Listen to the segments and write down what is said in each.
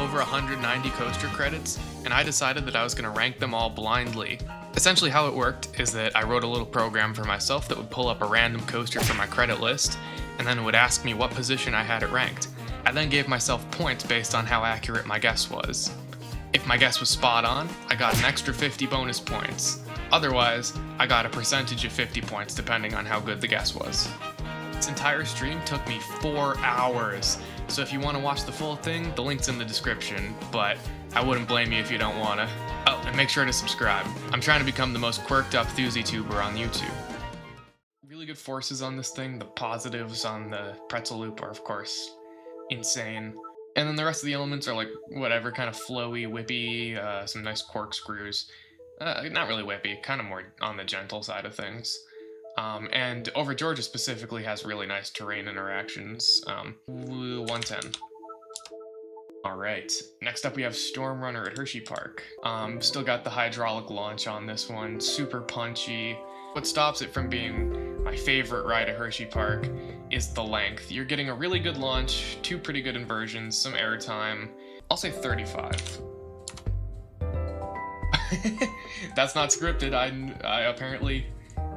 over 190 coaster credits, and I decided that I was going to rank them all blindly. Essentially how it worked is that I wrote a little program for myself that would pull up a random coaster from my credit list, and then it would ask me what position I had it ranked. I then gave myself points based on how accurate my guess was. If my guess was spot on, I got an extra 50 bonus points. Otherwise, I got a percentage of 50 points depending on how good the guess was. This entire stream took me 4 hours, so if you want to watch the full thing, the link's in the description, but I wouldn't blame you if you don't wanna. Oh, and make sure to subscribe. I'm trying to become the most quirked up ThusyTuber on YouTube. Really good forces on this thing. The positives on the pretzel loop are, of course, insane. And then the rest of the elements are like whatever, kind of flowy, whippy, some nice corkscrews. Not really whippy, kind of more on the gentle side of things. And Over Georgia specifically has really nice terrain interactions. 110. Alright, next up we have Storm Runner at Hershey Park. Still got the hydraulic launch on this one, super punchy. What stops it from being my favorite ride at Hershey Park is the length. You're getting a really good launch, 2 pretty good inversions, some airtime. I'll say 35. That's not scripted. I apparently,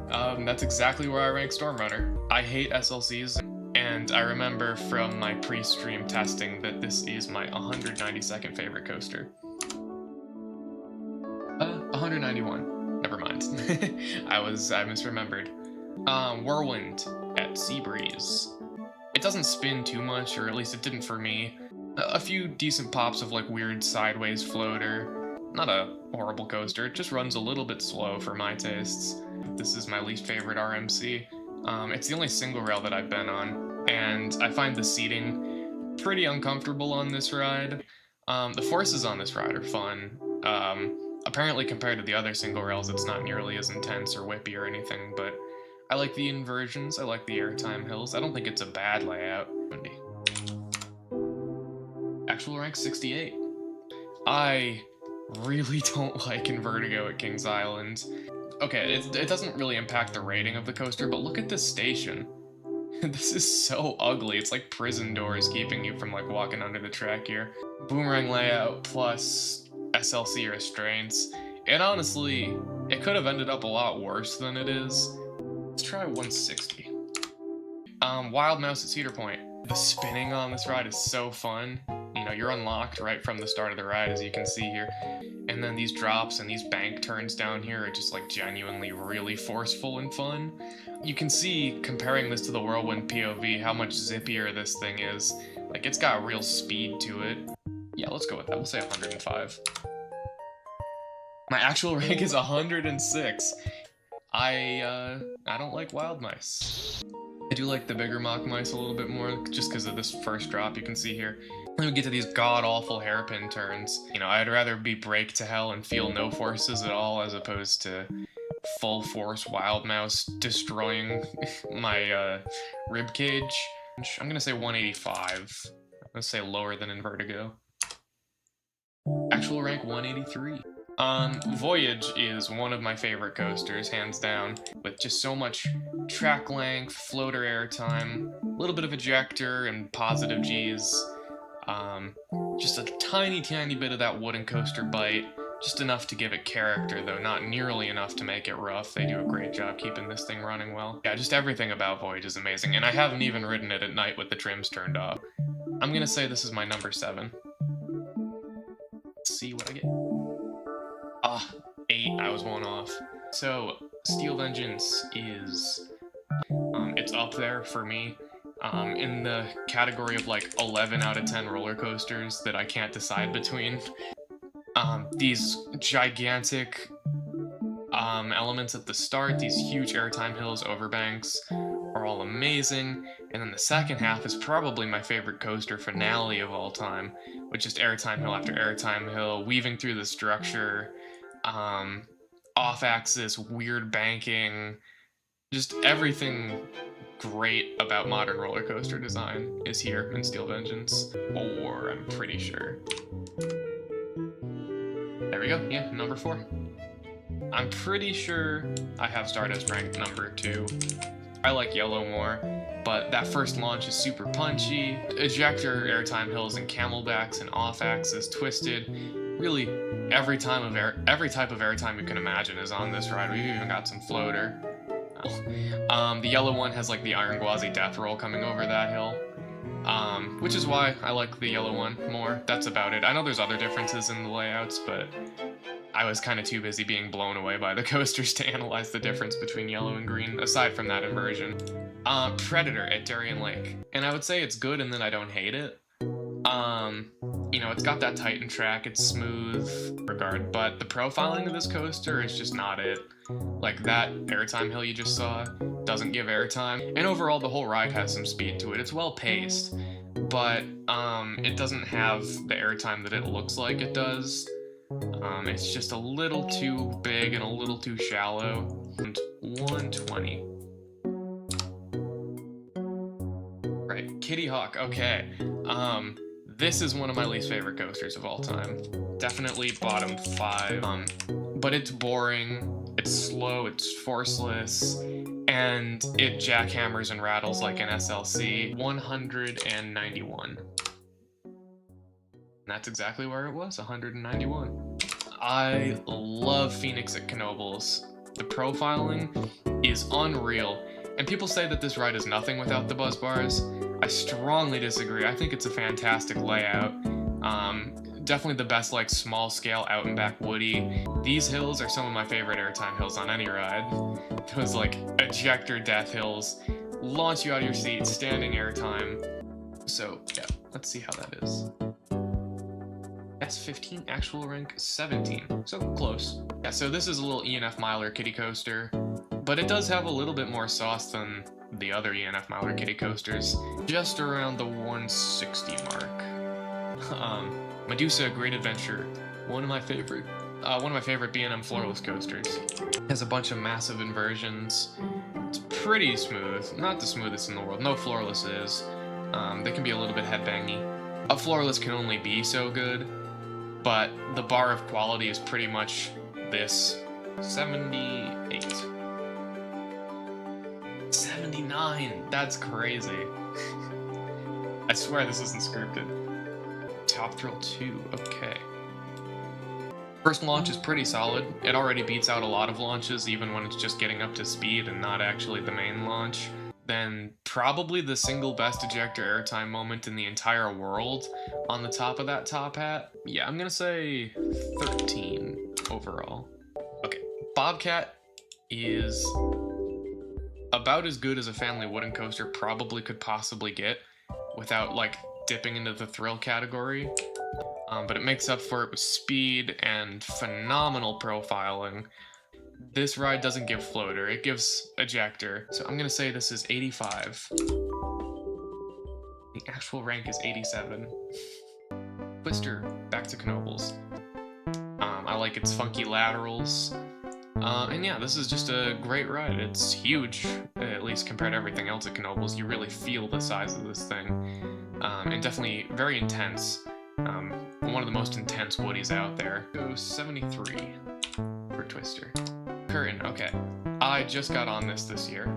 that's exactly where I rank Storm Runner. I hate SLCs, and I remember from my pre-stream testing that this is my 192nd favorite coaster. 191. Never mind. I misremembered. Whirlwind at Seabreeze. It doesn't spin too much, or at least it didn't for me. A few decent pops of like weird sideways floater. Not a horrible coaster, it just runs a little bit slow for my tastes. This is my least favorite RMC. It's the only single rail that I've been on, and I find the seating pretty uncomfortable on this ride. The forces on this ride are fun. Apparently compared to the other single rails, it's not nearly as intense or whippy or anything, but I like the inversions, I like the airtime hills. I don't think it's a bad layout. Actual rank 68. I really don't like Invertigo at Kings Island. Okay, it doesn't really impact the rating of the coaster, but look at this station. This is so ugly. It's like prison doors keeping you from like walking under the track here. Boomerang layout plus SLC restraints. And honestly, it could have ended up a lot worse than it is. Let's try 160. Wild Mouse at Cedar Point. The spinning on this ride is so fun. You know, you're unlocked right from the start of the ride, as you can see here. And then these drops and these bank turns down here are just like genuinely really forceful and fun. You can see, comparing this to the Whirlwind POV, how much zippier this thing is. Like, it's got real speed to it. Yeah, let's go with that. We'll say 105. My actual rank is 106. I don't like Wild Mice. I do like the bigger Mock Mice a little bit more, just because of this first drop you can see here. Then we get to these god-awful hairpin turns. You know, I'd rather be brake to hell and feel no forces at all, as opposed to full force Wild Mouse destroying my rib cage. I'm gonna say 185. I'm gonna say lower than Invertigo. Actual rank 183. Voyage is one of my favorite coasters, hands down, with just so much track length, floater airtime, a little bit of ejector and positive G's. Just a tiny bit of that wooden coaster bite, just enough to give it character, though not nearly enough to make it rough. They do a great job keeping this thing running well. Yeah, just everything about Voyage is amazing, and I haven't even ridden it at night with the trims turned off. I'm gonna say this is my number 7. Let's see what I get. 8, I was 1 off. So, Steel Vengeance is, it's up there for me, in the category of like 11 out of 10 roller coasters that I can't decide between. These gigantic, elements at the start, these huge airtime hills, overbanks, are all amazing, and then the second half is probably my favorite coaster finale of all time, with just airtime hill after airtime hill, weaving through the structure, off-axis, weird banking, just everything great about modern roller coaster design is here in Steel Vengeance, or I'm pretty sure. There we go, yeah, number 4. I'm pretty sure I have Stardust ranked number 2. I like Yellow more, but that first launch is super punchy. Ejector airtime hills and camelbacks and off-axis twisted. Really, every type of airtime you can imagine is on this ride. We've even got some floater. The yellow one has like the Iron Gwazi death roll coming over that hill, which is why I like the yellow one more. That's about it. I know there's other differences in the layouts, but I was kind of too busy being blown away by the coasters to analyze the difference between yellow and green, aside from that inversion. Predator at Darien Lake. And I would say it's good and then I don't hate it. You know, it's got that Titan track, it's smooth regard, but the profiling of this coaster is just not it. Like that airtime hill you just saw doesn't give airtime. And overall the whole ride has some speed to it. It's well paced, but it doesn't have the airtime that it looks like it does. It's just a little too big and a little too shallow. And 120. Right, Kitty Hawk, okay. This is one of my least favorite coasters of all time. Definitely bottom 5. But it's boring, it's slow, it's forceless, and it jackhammers and rattles like an SLC. 191. And that's exactly where it was, 191. I love Phoenix at Knoebels. The profiling is unreal. And people say that this ride is nothing without the buzz bars. I strongly disagree. I think it's a fantastic layout. Definitely the best like small scale out and back woody. These hills are some of my favorite airtime hills on any ride. Those like ejector death hills launch you out of your seat, standing airtime. So yeah, let's see how that is. That's 15, actual rank 17, so close. Yeah, so this is a little ENF Miler kiddie coaster, but it does have a little bit more sauce than the other ENF Miler kiddie coasters, just around the 160 mark. Medusa Great Adventure, one of my favorite B&M floorless coasters. It has a bunch of massive inversions. It's pretty smooth, not the smoothest in the world. No floorless is. They can be a little bit headbangy. A floorless can only be so good, but the bar of quality is pretty much this. 78. 79, that's crazy. I swear this isn't scripted. Top Thrill 2, okay. First launch is pretty solid. It already beats out a lot of launches, even when it's just getting up to speed and not actually the main launch. Then probably the single best ejector airtime moment in the entire world on the top of that top hat. Yeah, I'm gonna say 13 overall. Okay, Bobcat is about as good as a family wooden coaster probably could possibly get without like dipping into the thrill category. But it makes up for it with speed and phenomenal profiling. This ride doesn't give floater, it gives ejector. So I'm gonna say this is 85. The actual rank is 87. Twister, back to Knoebels. I like its funky laterals. And yeah, this is just a great ride. It's huge, at least compared to everything else at Knoebels. You really feel the size of this thing. And definitely very intense. One of the most intense woodies out there. So 73 for Twister. Curtain, okay. I just got on this year.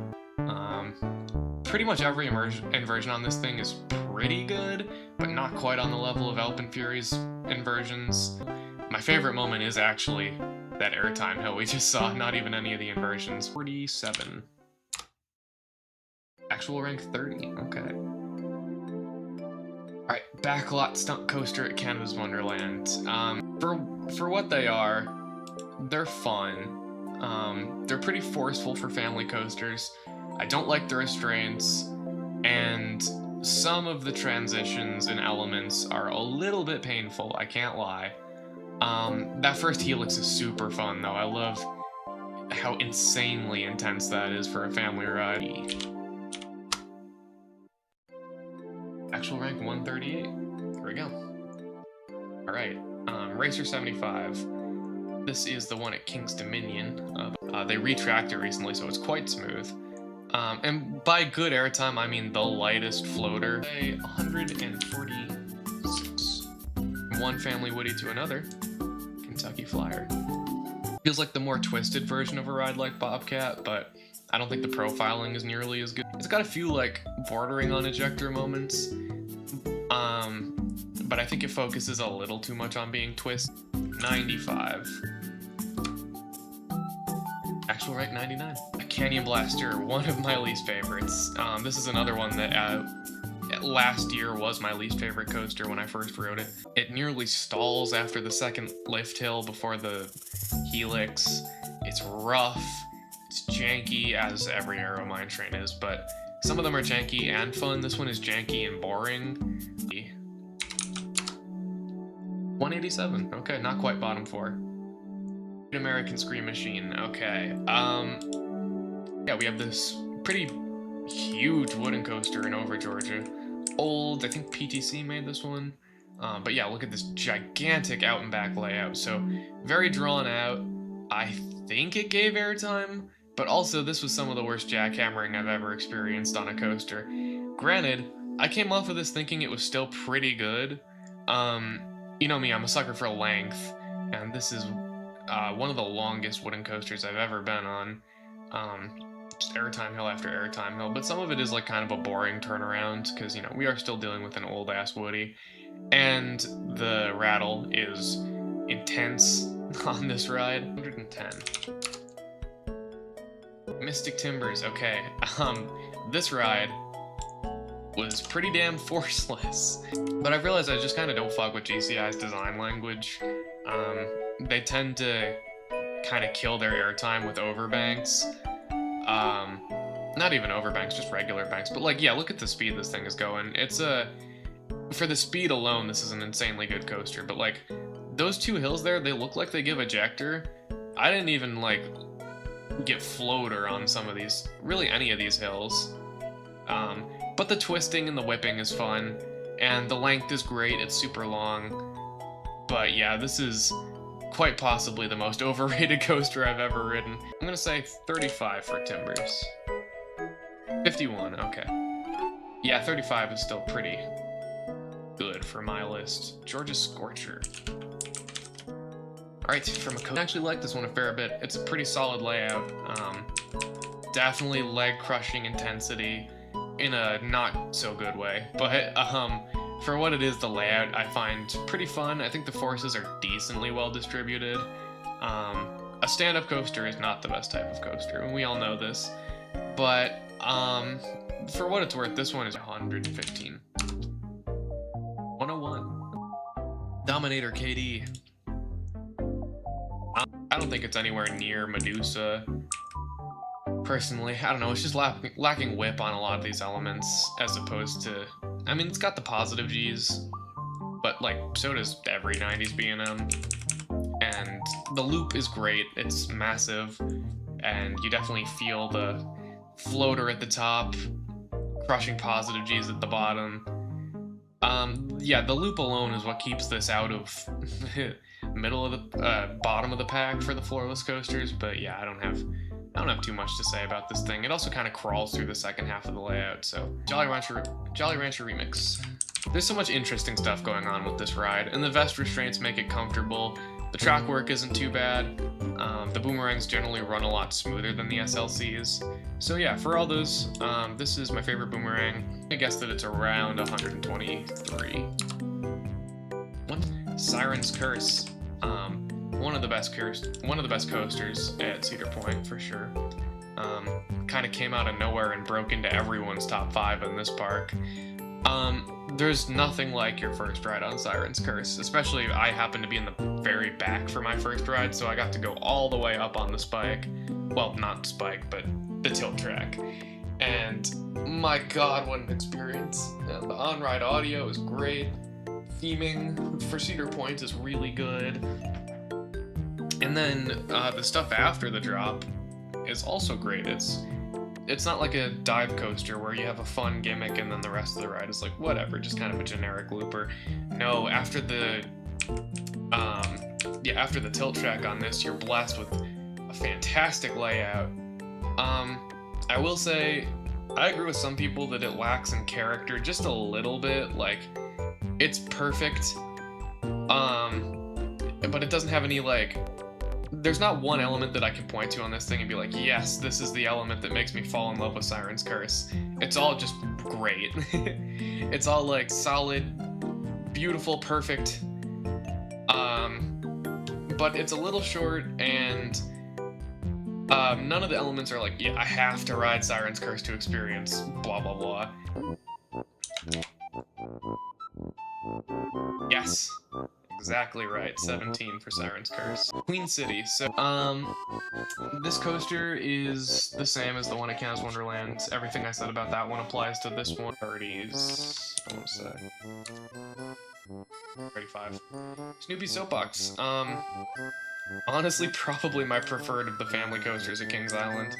Pretty much every inversion on this thing is pretty good, but not quite on the level of Alpenfury's inversions. My favorite moment is actually that airtime hill we just saw, not even any of the inversions. 47. Actual rank 30, okay. Alright, backlot stunt coaster at Canada's Wonderland. For what they are, they're fun. They're pretty forceful for family coasters. I don't like the restraints, and some of the transitions and elements are a little bit painful, I can't lie. That first helix is super fun though. I love how insanely intense that is for a family ride. Actual rank 138. Here we go. Alright, Racer 75. This is the one at King's Dominion. They retracked it recently, so it's quite smooth. And by good airtime, I mean the lightest floater. 146. One family woody to another. Kentucky Flyer. Feels like the more twisted version of a ride like Bobcat, but I don't think the profiling is nearly as good. It's got a few like bordering on ejector moments, but I think it focuses a little too much on being twist. 95. Actual rank 99. A Canyon Blaster, one of my least favorites. This is another one that last year was my least favorite coaster when I first rode it. It nearly stalls after the second lift hill before the helix. It's rough, it's janky, as every Aero Mine Train is, but some of them are janky and fun. This one is janky and boring. 187, okay, not quite bottom 4. American Scream Machine, okay. Yeah, we have this pretty huge wooden coaster in Over Georgia. Old, I think PTC made this one. But yeah, look at this gigantic out and back layout. So very drawn out. I think it gave airtime, but also this was some of the worst jackhammering I've ever experienced on a coaster. Granted, I came off of this thinking it was still pretty good. You know me, I'm a sucker for length, and this is one of the longest wooden coasters I've ever been on. Just airtime hill after airtime hill, but some of it is like kind of a boring turnaround because, you know, we are still dealing with an old ass Woody, and the rattle is intense on this ride. 110. Mystic Timbers, okay. This ride was pretty damn forceless, but I've realized I just kind of don't fuck with GCI's design language. They tend to kind of kill their airtime with overbanks. Not even overbanks, just regular banks. But like, yeah, look at the speed this thing is going. It's for the speed alone, this is an insanely good coaster. But like, those two hills there, they look like they give ejector. I didn't even like get floater on some of these, really any of these hills. But the twisting and the whipping is fun, and the length is great. It's super long. But yeah, this is quite possibly the most overrated coaster I've ever ridden. I'm gonna say 35 for Timbers. 51, okay. Yeah, 35 is still pretty good for my list. Georgia Scorcher. Alright, from a I actually like this one a fair bit. It's a pretty solid layout. Definitely leg-crushing intensity in a not so good way. But for what it is, the layout I find pretty fun. I think the forces are decently well distributed. A stand-up coaster is not the best type of coaster, and we all know this. But for what it's worth, this one is 115. 101. Dominator KD. I don't think it's anywhere near Medusa. Personally, I don't know, it's just lacking whip on a lot of these elements, as opposed to, I mean, it's got the positive G's, but like, so does every 90s B&M, and the loop is great, it's massive, and you definitely feel the floater at the top, crushing positive G's at the bottom. Yeah, the loop alone is what keeps this out of middle of the, bottom of the pack for the floorless coasters, but yeah, I don't have too much to say about this thing. It also kind of crawls through the second half of the layout, so Jolly Rancher Remix. There's so much interesting stuff going on with this ride, and the vest restraints make it comfortable. The track work isn't too bad. The boomerangs generally run a lot smoother than the SLCs. So yeah, for all those, this is my favorite boomerang. I guess that it's around 123. Siren's Curse. One of the best coasters at Cedar Point for sure. Kind of came out of nowhere and broke into everyone's top 5 in this park. There's nothing like your first ride on Siren's Curse, especially I happened to be in the very back for my first ride, so I got to go all the way up on the spike. Well, not spike, but the tilt track. And my god, what an experience. The on-ride audio is great. Theming for Cedar Point is really good. And then the stuff after the drop is also great. It's not like a dive coaster where you have a fun gimmick and then the rest of the ride is like whatever, just kind of a generic looper. No, after the tilt track on this, you're blessed with a fantastic layout. I will say, I agree with some people that it lacks in character just a little bit. Like, it's perfect, but it doesn't have any like there's not one element that I can point to on this thing and be like, yes, this is the element that makes me fall in love with Siren's Curse. It's all just great. It's all like solid, beautiful, perfect. But it's a little short, and none of the elements are like, yeah, I have to ride Siren's Curse to experience blah blah blah. Yes, exactly right. 17 for Siren's Curse. Queen City. So, this coaster is the same as the one at Canada's Wonderland. Everything I said about that one applies to this one. 30s, I want to say. 35. Snoopy Soapbox. Honestly, probably my preferred of the family coasters at Kings Island.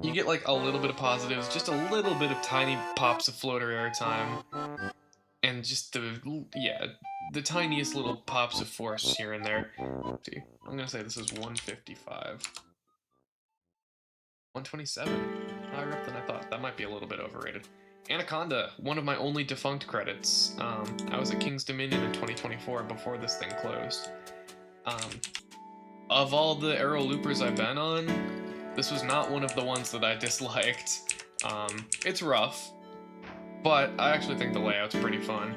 You get like a little bit of positives, just a little bit of tiny pops of floater airtime, and just the tiniest little pops of force here and there. See, I'm gonna say this is 155. 127. Higher up than I thought. That might be a little bit overrated. Anaconda, one of my only defunct credits. I was at King's Dominion in 2024 before this thing closed. Of all the Aero Loopers I've been on, this was not one of the ones that I disliked. It's rough, but I actually think the layout's pretty fun.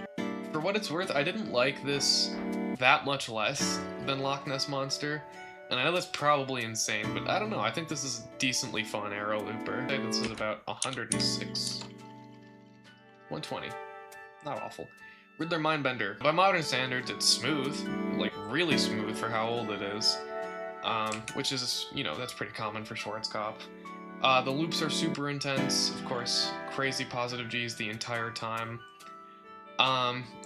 For what it's worth, I didn't like this that much less than Loch Ness Monster, and I know that's probably insane, but I don't know, I think this is a decently fun Aero Looper. I'd say this is about 106. 120. Not awful. Riddler Mindbender. By modern standards, it's smooth, like really smooth for how old it is. Which is, you know, that's pretty common for Schwarzkopf. The loops are super intense, of course, crazy positive Gs the entire time.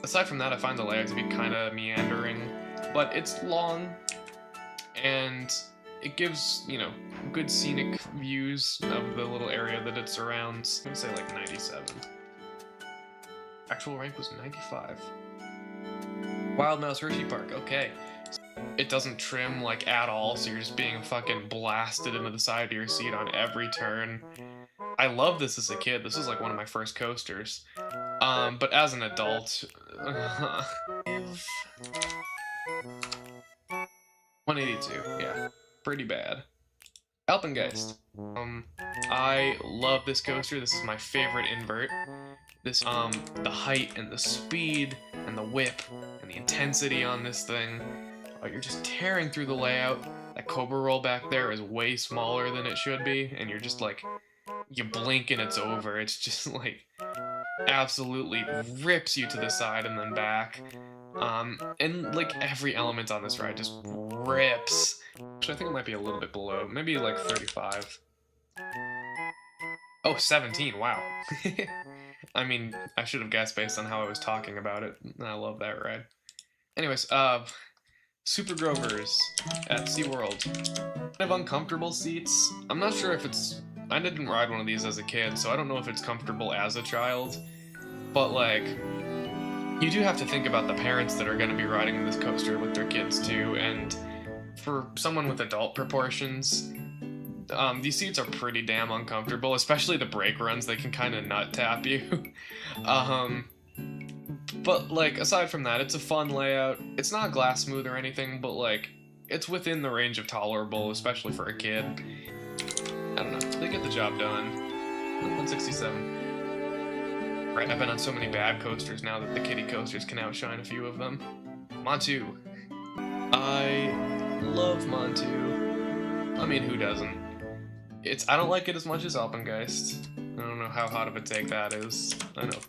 Aside from that, I find the layout to be kind of meandering, but it's long, and it gives, you know, good scenic views of the little area that it surrounds. I'm gonna say like 97. Actual rank was 95. Wild Mouse Hershey Park, okay. It doesn't trim like at all, so you're just being fucking blasted into the side of your seat on every turn. I love this as a kid. This is like one of my first coasters. But as an adult, 182, yeah, pretty bad. Alpengeist. I love this coaster. This is my favorite invert. This, the height and the speed and the whip and the intensity on this thing. You're just tearing through the layout. That Cobra roll back there is way smaller than it should be, and you're just like, you blink and it's over. It's just like, absolutely rips you to the side and then back. And like every element on this ride just rips. Which I think it might be a little bit below, maybe like 35. Oh, 17, wow. I mean, I should have guessed based on how I was talking about it. I love that ride. Anyways, Super Grovers at SeaWorld. Kind of uncomfortable seats. I'm not sure if it's... I didn't ride one of these as a kid, so I don't know if it's comfortable as a child. But, like, you do have to think about the parents that are going to be riding this coaster with their kids, too. And for someone with adult proportions, these seats are pretty damn uncomfortable, especially the brake runs. They can kind of nut tap you. But, like, aside from that, it's a fun layout. It's not glass smooth or anything, but, like, it's within the range of tolerable, especially for a kid. I don't know. They get the job done. 167. Right, I've been on so many bad coasters now that the kiddie coasters can outshine a few of them. Montu. I love Montu. I mean, who doesn't? I don't like it as much as Alpengeist. I don't know how hot of a take that is. I know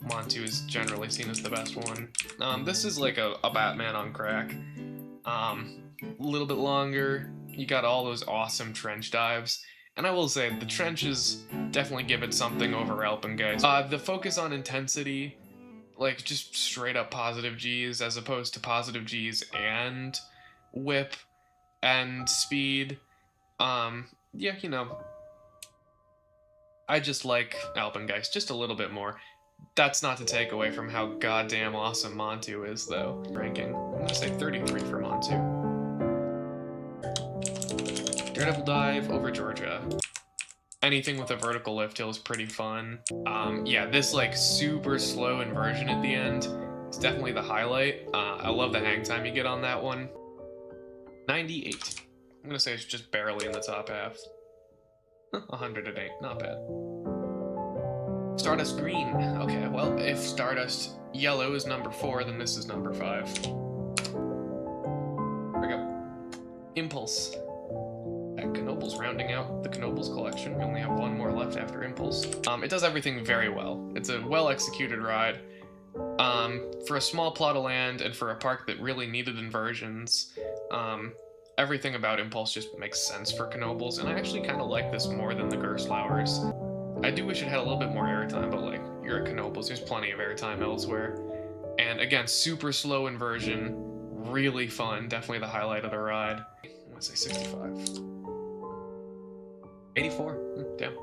Montu is generally seen as the best one. This is like a Batman on crack. A little bit longer. You got all those awesome trench dives. And I will say, the trenches definitely give it something over Alpengeist. The focus on intensity, like just straight up positive Gs as opposed to positive Gs and whip and speed. Yeah, you know, I just like Alpengeist just a little bit more. That's not to take away from how goddamn awesome Montu is, though. Ranking, I'm gonna say 33 for Montu. Daredevil Dive over Georgia. Anything with a vertical lift hill is pretty fun. Yeah, this like super slow inversion at the end is definitely the highlight. I love the hang time you get on that one. 98. I'm gonna say it's just barely in the top half. 108, not bad. Stardust Green. Okay, well, if Stardust Yellow is number 4, then this is number 5. There we go. Impulse. Knoebel's rounding out the Knoebel's collection. We only have one more left after Impulse. It does everything very well. It's a well-executed ride. For a small plot of land and for a park that really needed inversions, everything about Impulse just makes sense for Knoebel's, and I actually kind of like this more than the Gerstlauers. I do wish it had a little bit more airtime, but like, you're at Knoebel's, there's plenty of airtime elsewhere. And again, super slow inversion, really fun, definitely the highlight of the ride. I'm gonna say 65. 84, damn.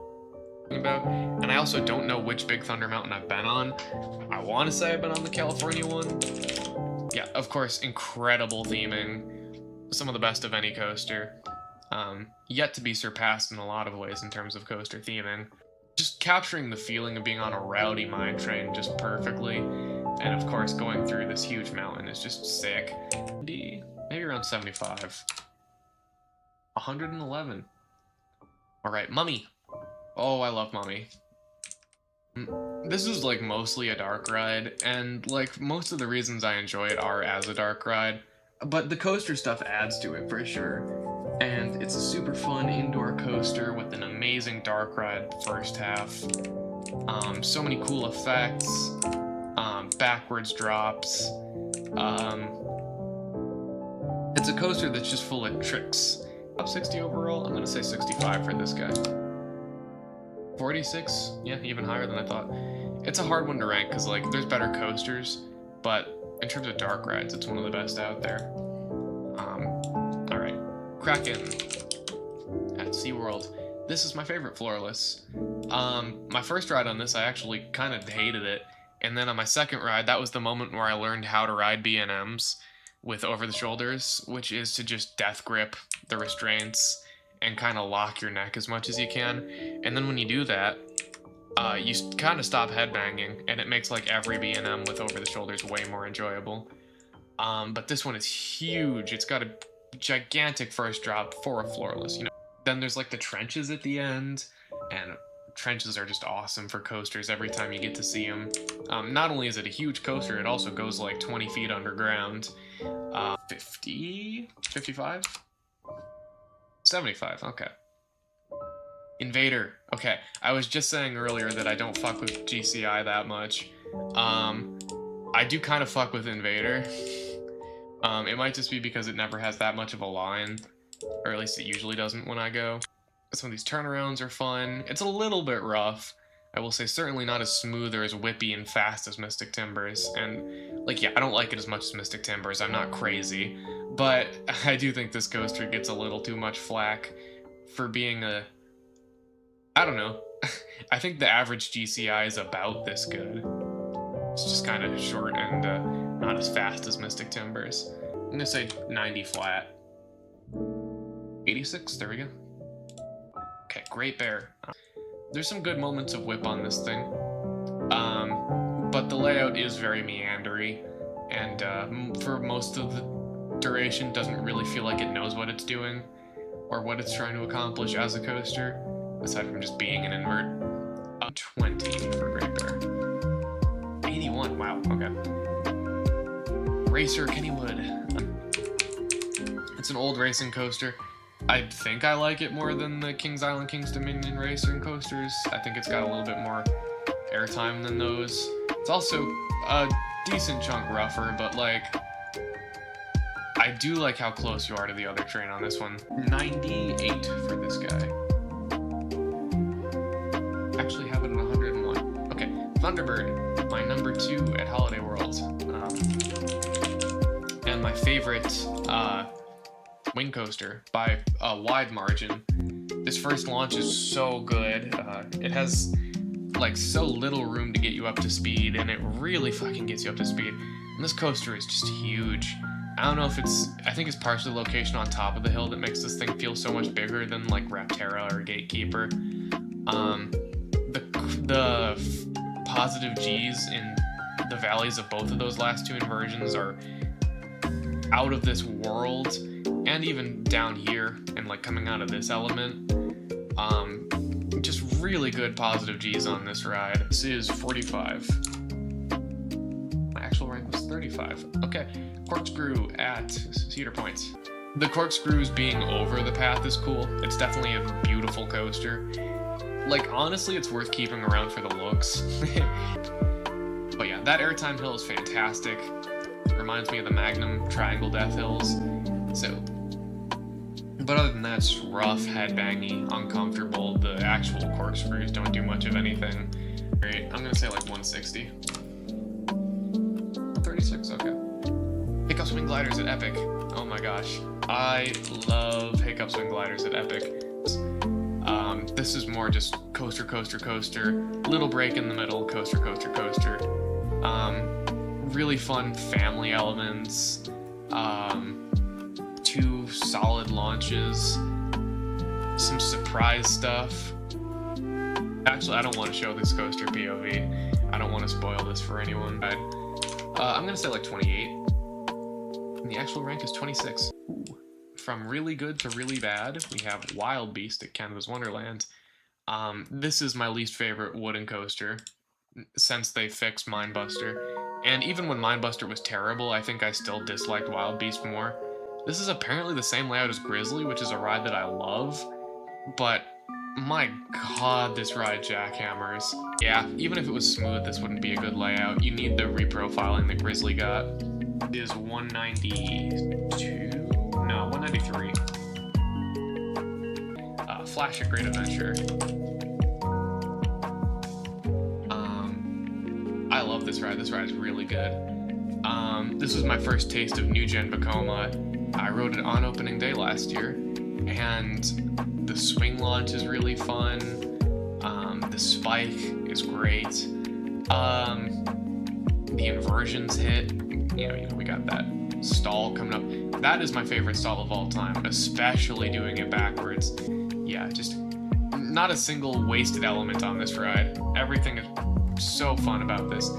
About. And I also don't know which Big Thunder Mountain I've been on. I want to say I've been on the California one. Yeah, of course, incredible theming. Some of the best of any coaster. Yet to be surpassed in a lot of ways in terms of coaster theming. Just capturing the feeling of being on a rowdy mine train just perfectly. And of course, going through this huge mountain is just sick. Maybe around 75. 111. Alright, Mummy. Oh, I love Mummy. This is like mostly a dark ride, and like most of the reasons I enjoy it are as a dark ride, but the coaster stuff adds to it for sure. And it's a super fun indoor coaster with an amazing dark ride first half. So many cool effects, backwards drops. It's a coaster that's just full of tricks. Top 60 overall, I'm gonna say 65 for this guy. 46? Yeah, even higher than I thought. It's a hard one to rank because like there's better coasters, but in terms of dark rides, it's one of the best out there. Alright. Kraken at SeaWorld. This is my favorite floorless. My first ride on this, I actually kind of hated it, and then on my second ride, that was the moment where I learned how to ride B&Ms with over the shoulders, which is to just death grip the restraints and kind of lock your neck as much as you can. And then when you do that, you kind of stop headbanging, and it makes like every B&M with over the shoulders way more enjoyable. But this one is huge. It's got a gigantic first drop for a floorless, you know. Then there's like the trenches at the end, and trenches are just awesome for coasters every time you get to see them. Not only is it a huge coaster, it also goes like 20 feet underground. 50? 55? 75, okay. Invader. Okay, I was just saying earlier that I don't fuck with GCI that much. I do kind of fuck with Invader. It might just be because it never has that much of a line, or at least it usually doesn't when I go. Some of these turnarounds are fun. It's a little bit rough. I will say certainly not as smooth or as whippy and fast as Mystic Timbers. And, like, yeah, I don't like it as much as Mystic Timbers. I'm not crazy. But I do think this coaster gets a little too much flack for being a... I don't know. I think the average GCI is about this good. It's just kind of short and not as fast as Mystic Timbers. I'm gonna say 90 flat. 86, there we go. Okay, Great Bear. There's some good moments of whip on this thing, but the layout is very meandery, and for most of the duration doesn't really feel like it knows what it's doing or what it's trying to accomplish as a coaster, aside from just being an invert. 20 for Great Bear. 81, wow, okay. Racer Kennywood. It's an old racing coaster. I think I like it more than the Kings Island Kings Dominion racing coasters. I think it's got a little bit more airtime than those. It's also a decent chunk rougher, but like, I do like how close you are to the other train on this one. 98 for this guy. Actually have it at 101. Okay, Thunderbird, my number 2 at Holiday World. And my favorite wing coaster by a wide margin. This first launch is so good. It has like so little room to get you up to speed, and it really fucking gets you up to speed. And this coaster is just huge. I don't know if I think it's partially the location on top of the hill that makes this thing feel so much bigger than like Rapterra or Gatekeeper. The positive G's in the valleys of both of those last two inversions are out of this world, and even down here and like coming out of this element. Just really good positive G's on this ride. This is 45. My actual rank was 35. Okay, corkscrew at Cedar Point. The corkscrews being over the path is cool. It's definitely a beautiful coaster. Like, honestly, it's worth keeping around for the looks. But yeah, that airtime hill is fantastic. Reminds me of the Magnum Triangle Death Hills. So, but other than that, it's rough, headbangy, uncomfortable. The actual corkscrews don't do much of anything. Great, I'm gonna say like 160. 36, okay. Hiccup Swing Gliders at Epic. Oh my gosh. I love Hiccup Swing Gliders at Epic. This is more just coaster, coaster, coaster. Little break in the middle, coaster, coaster, coaster. Really fun family elements. 2 solid launches. Some surprise stuff. Actually, I don't want to show this coaster POV. I don't want to spoil this for anyone. I'm gonna say like 28. And the actual rank is 26. Ooh. From really good to really bad, we have Wild Beast at Canada's Wonderland. This is my least favorite wooden coaster since they fixed Mindbuster. And even when Mindbuster was terrible, I think I still disliked Wild Beast more. This is apparently the same layout as Grizzly, which is a ride that I love. But my god, this ride jackhammers. Yeah, even if it was smooth, this wouldn't be a good layout. You need the reprofiling that Grizzly got. It is 192? No, 193. Flash at Great Adventure. I love this ride. This ride is really good. This was my first taste of New Gen Vekoma. I rode it on opening day last year, and the swing launch is really fun. The spike is great. The inversions hit. You know, we got that stall coming up. That is my favorite stall of all time, especially doing it backwards. Yeah, just not a single wasted element on this ride. Everything is so fun about this.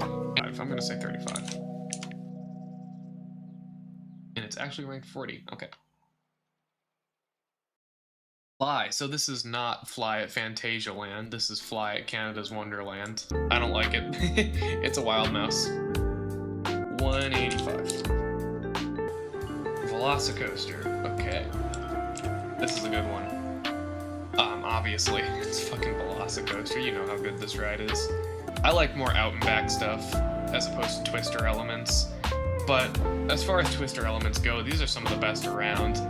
I'm gonna say 35. And it's actually ranked 40. Okay. Fly. So this is not Fly at Fantasia Land. This is Fly at Canada's Wonderland. I don't like it. It's a wild mess. 185. Velocicoaster. Okay. This is a good one. Obviously, it's fucking Velocicoaster. You know how good this ride is. I like more out and back stuff as opposed to twister elements. But as far as twister elements go, these are some of the best around.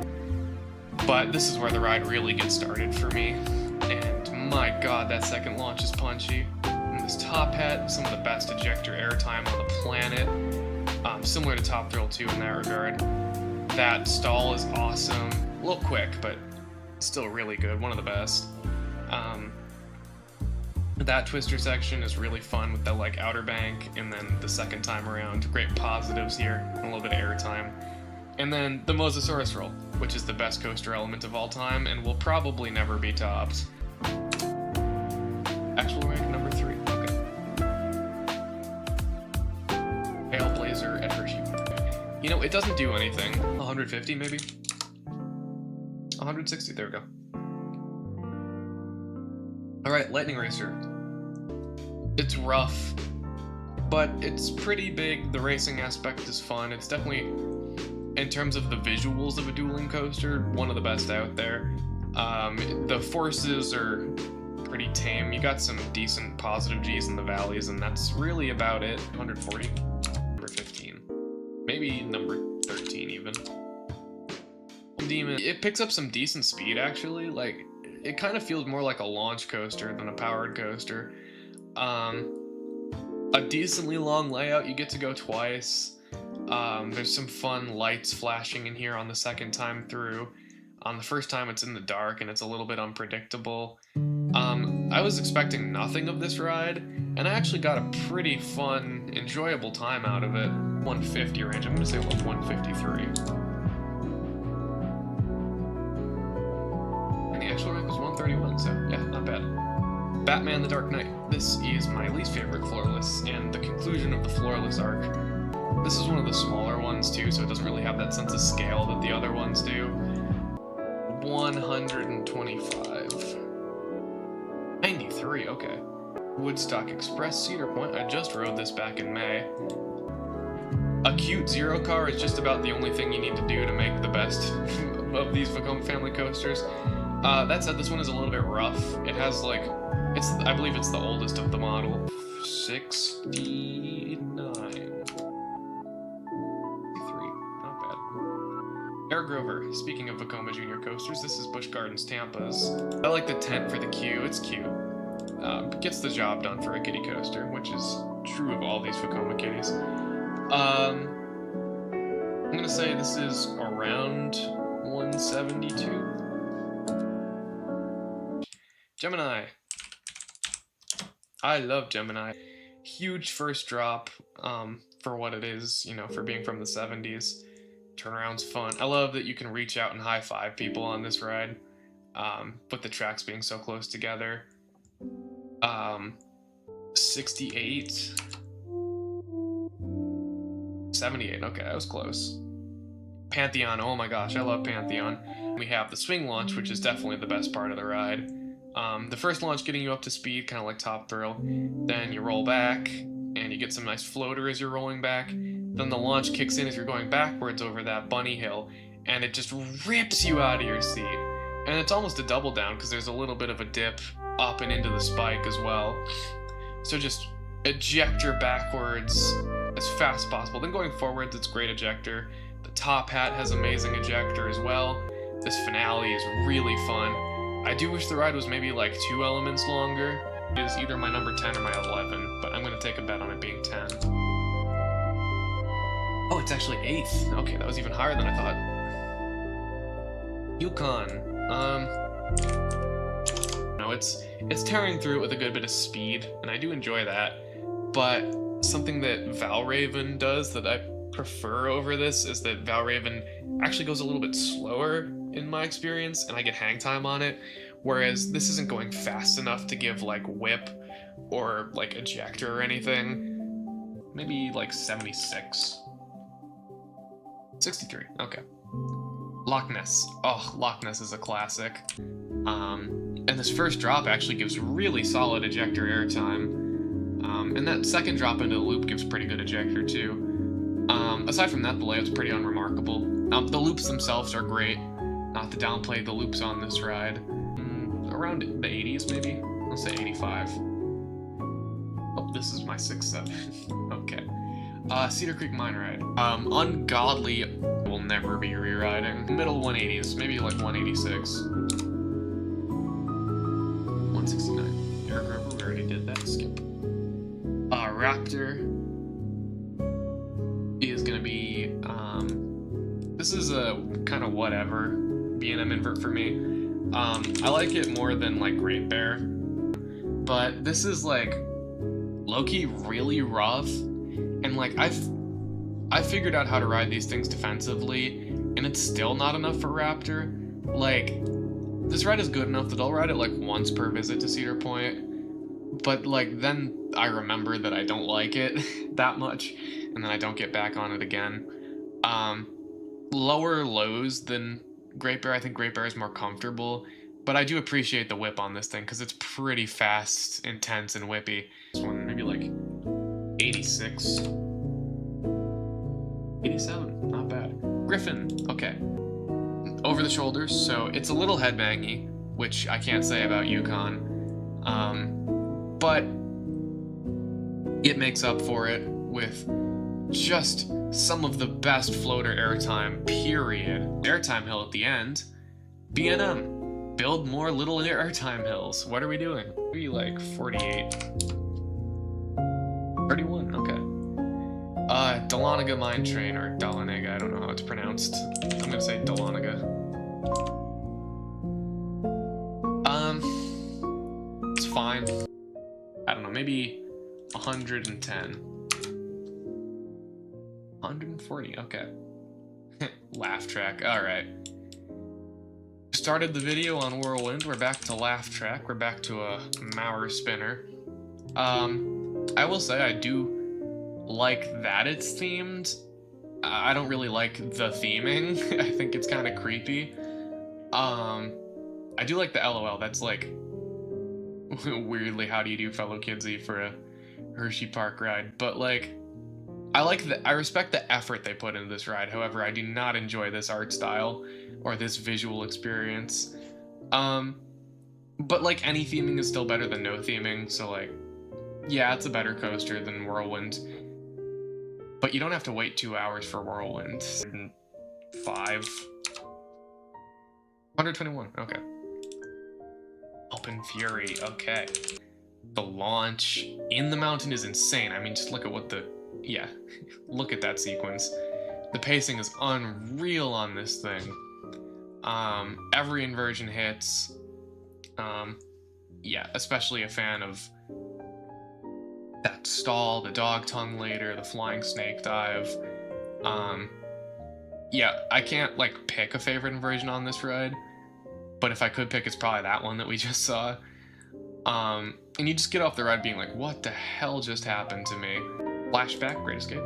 But this is where the ride really gets started for me. And my god, that second launch is punchy. And this top hat, some of the best ejector airtime on the planet. Similar to Top Thrill 2 in that regard. That stall is awesome. A little quick, but still really good. One of the best. That twister section is really fun with the like outer bank, and then the second time around, great positives here, and a little bit of airtime. And then the Mosasaurus roll, which is the best coaster element of all time, and will probably never be topped. Actual rank number 3. Okay. Hail Blazer at Hershey. You know, it doesn't do anything. 150 maybe? 160, there we go. Alright, Lightning Racer. It's rough, but it's pretty big. The racing aspect is fun. It's definitely, in terms of the visuals of a dueling coaster, one of the best out there. The forces are pretty tame. You got some decent positive G's in the valleys, and that's really about it. 140. Number 15. Maybe number 13 even. Demon. It picks up some decent speed, actually. Like, it kind of feels more like a launch coaster than a powered coaster. A decently long layout. You get to go twice. There's some fun lights flashing in here on the second time through. On the first time, it's in the dark and it's a little bit unpredictable. I was expecting nothing of this ride, and I actually got a pretty fun, enjoyable time out of it. 150 range. I'm gonna say like 153. And the actual rank was 131, so yeah, not bad. Batman the Dark Knight. This is my least favorite floorless, and the conclusion of the floorless arc. This is one of the smaller ones too, so it doesn't really have that sense of scale that the other ones do. 125. 93, okay. Woodstock Express, Cedar Point. I just rode this back in May. A cute zero car is just about the only thing you need to do to make the best of these Vekoma family coasters. That said, this one is a little bit rough. It has like, I believe it's the oldest of the model. 69. 53, not bad. Air Grover, speaking of Vekoma Junior coasters, this is Busch Gardens Tampa's. I like the tent for the queue, it's cute. Gets the job done for a kiddie coaster, which is true of all these Vekoma kitties. I'm gonna say this is around 172. Gemini. I love Gemini. Huge first drop, for what it is, you know, for being from the 70s. Turnaround's fun. I love that you can reach out and high-five people on this ride, with the tracks being so close together. 68. 78, okay, that was close. Pantheon, oh my gosh, I love Pantheon. We have the swing launch, which is definitely the best part of the ride. The first launch getting you up to speed, kind of like Top Thrill. Then you roll back, and you get some nice floater as you're rolling back. Then the launch kicks in as you're going backwards over that bunny hill, and it just rips you out of your seat. And it's almost a double down, because there's a little bit of a dip up and into the spike as well. So just ejector backwards as fast as possible. Then going forwards, it's great ejector. The top hat has amazing ejector as well. This finale is really fun. I do wish the ride was maybe like 2 elements longer. It is either my number 10 or my 11, but I'm going to take a bet on it being 10. Oh, it's actually 8th. Okay, that was even higher than I thought. Yukon. No, it's tearing through it with a good bit of speed, and I do enjoy that. But something that Valraven does that I prefer over this is that Valraven actually goes a little bit slower in my experience, and I get hang time on it, whereas this isn't going fast enough to give like whip or like ejector or anything. Maybe like 76. 63, okay. Loch Ness. Oh, Loch Ness is a classic. And this first drop actually gives really solid ejector airtime. And that second drop into the loop gives pretty good ejector too. Aside from that, the layout's pretty unremarkable. The loops themselves are great. Not to downplay the loops on this ride. Around the 80s maybe? I'll say 85. Oh, this is my 6-7. Okay. Cedar Creek Mine Ride. Ungodly will never be rewriting. Middle 180s, maybe like 186. 169. Air Grover, we already did that. Skip. Raptor is gonna be, this is a kind of whatever B&M invert for me. I like it more than like Great Bear, but this is like low-key really rough, and like I figured out how to ride these things defensively, and it's still not enough for Raptor. Like, this ride is good enough that I'll ride it like once per visit to Cedar Point, but like then I remember that I don't like it that much, and then I don't get back on it again. Lower lows than Great Bear. I think Great Bear is more comfortable, but I do appreciate the whip on this thing because it's pretty fast, intense, and whippy. This one maybe like 86. 87, not bad. Griffin, okay. Over the shoulders, so it's a little headbangy, which I can't say about Yukon. But it makes up for it with just some of the best floater airtime, period. Airtime hill at the end. B&M. Build more little airtime hills. What are we doing? Maybe like 48. 31, okay. Dahlonega Mine Train, or Dahlonega, I don't know how it's pronounced. I'm gonna say Dahlonega. It's fine. I don't know, maybe 110. 140, okay. Laugh track, alright. Started the video on Whirlwind, we're back to Laugh Track, we're back to a Maurer spinner. I will say I do like that it's themed. I don't really like the theming. I think it's kind of creepy. I do like the LOL. That's like weirdly how do you do fellow kidsy for a Hershey Park ride, but like I respect the effort they put into this ride. However, I do not enjoy this art style or this visual experience. But like any theming is still better than no theming, so like yeah, it's a better coaster than Whirlwind. But you don't have to wait 2 hours for Whirlwind. 121, okay. Open Fury, okay. The launch in the mountain is insane. I mean, just look at what yeah, look at that sequence. The pacing is unreal on this thing. Every inversion hits. Yeah, especially a fan of that stall, the dog tongue later, the flying snake dive. Yeah, I can't like pick a favorite inversion on this ride, but if I could pick, it's probably that one that we just saw. And you just get off the ride being like, what the hell just happened to me? Flashback, Great Escape.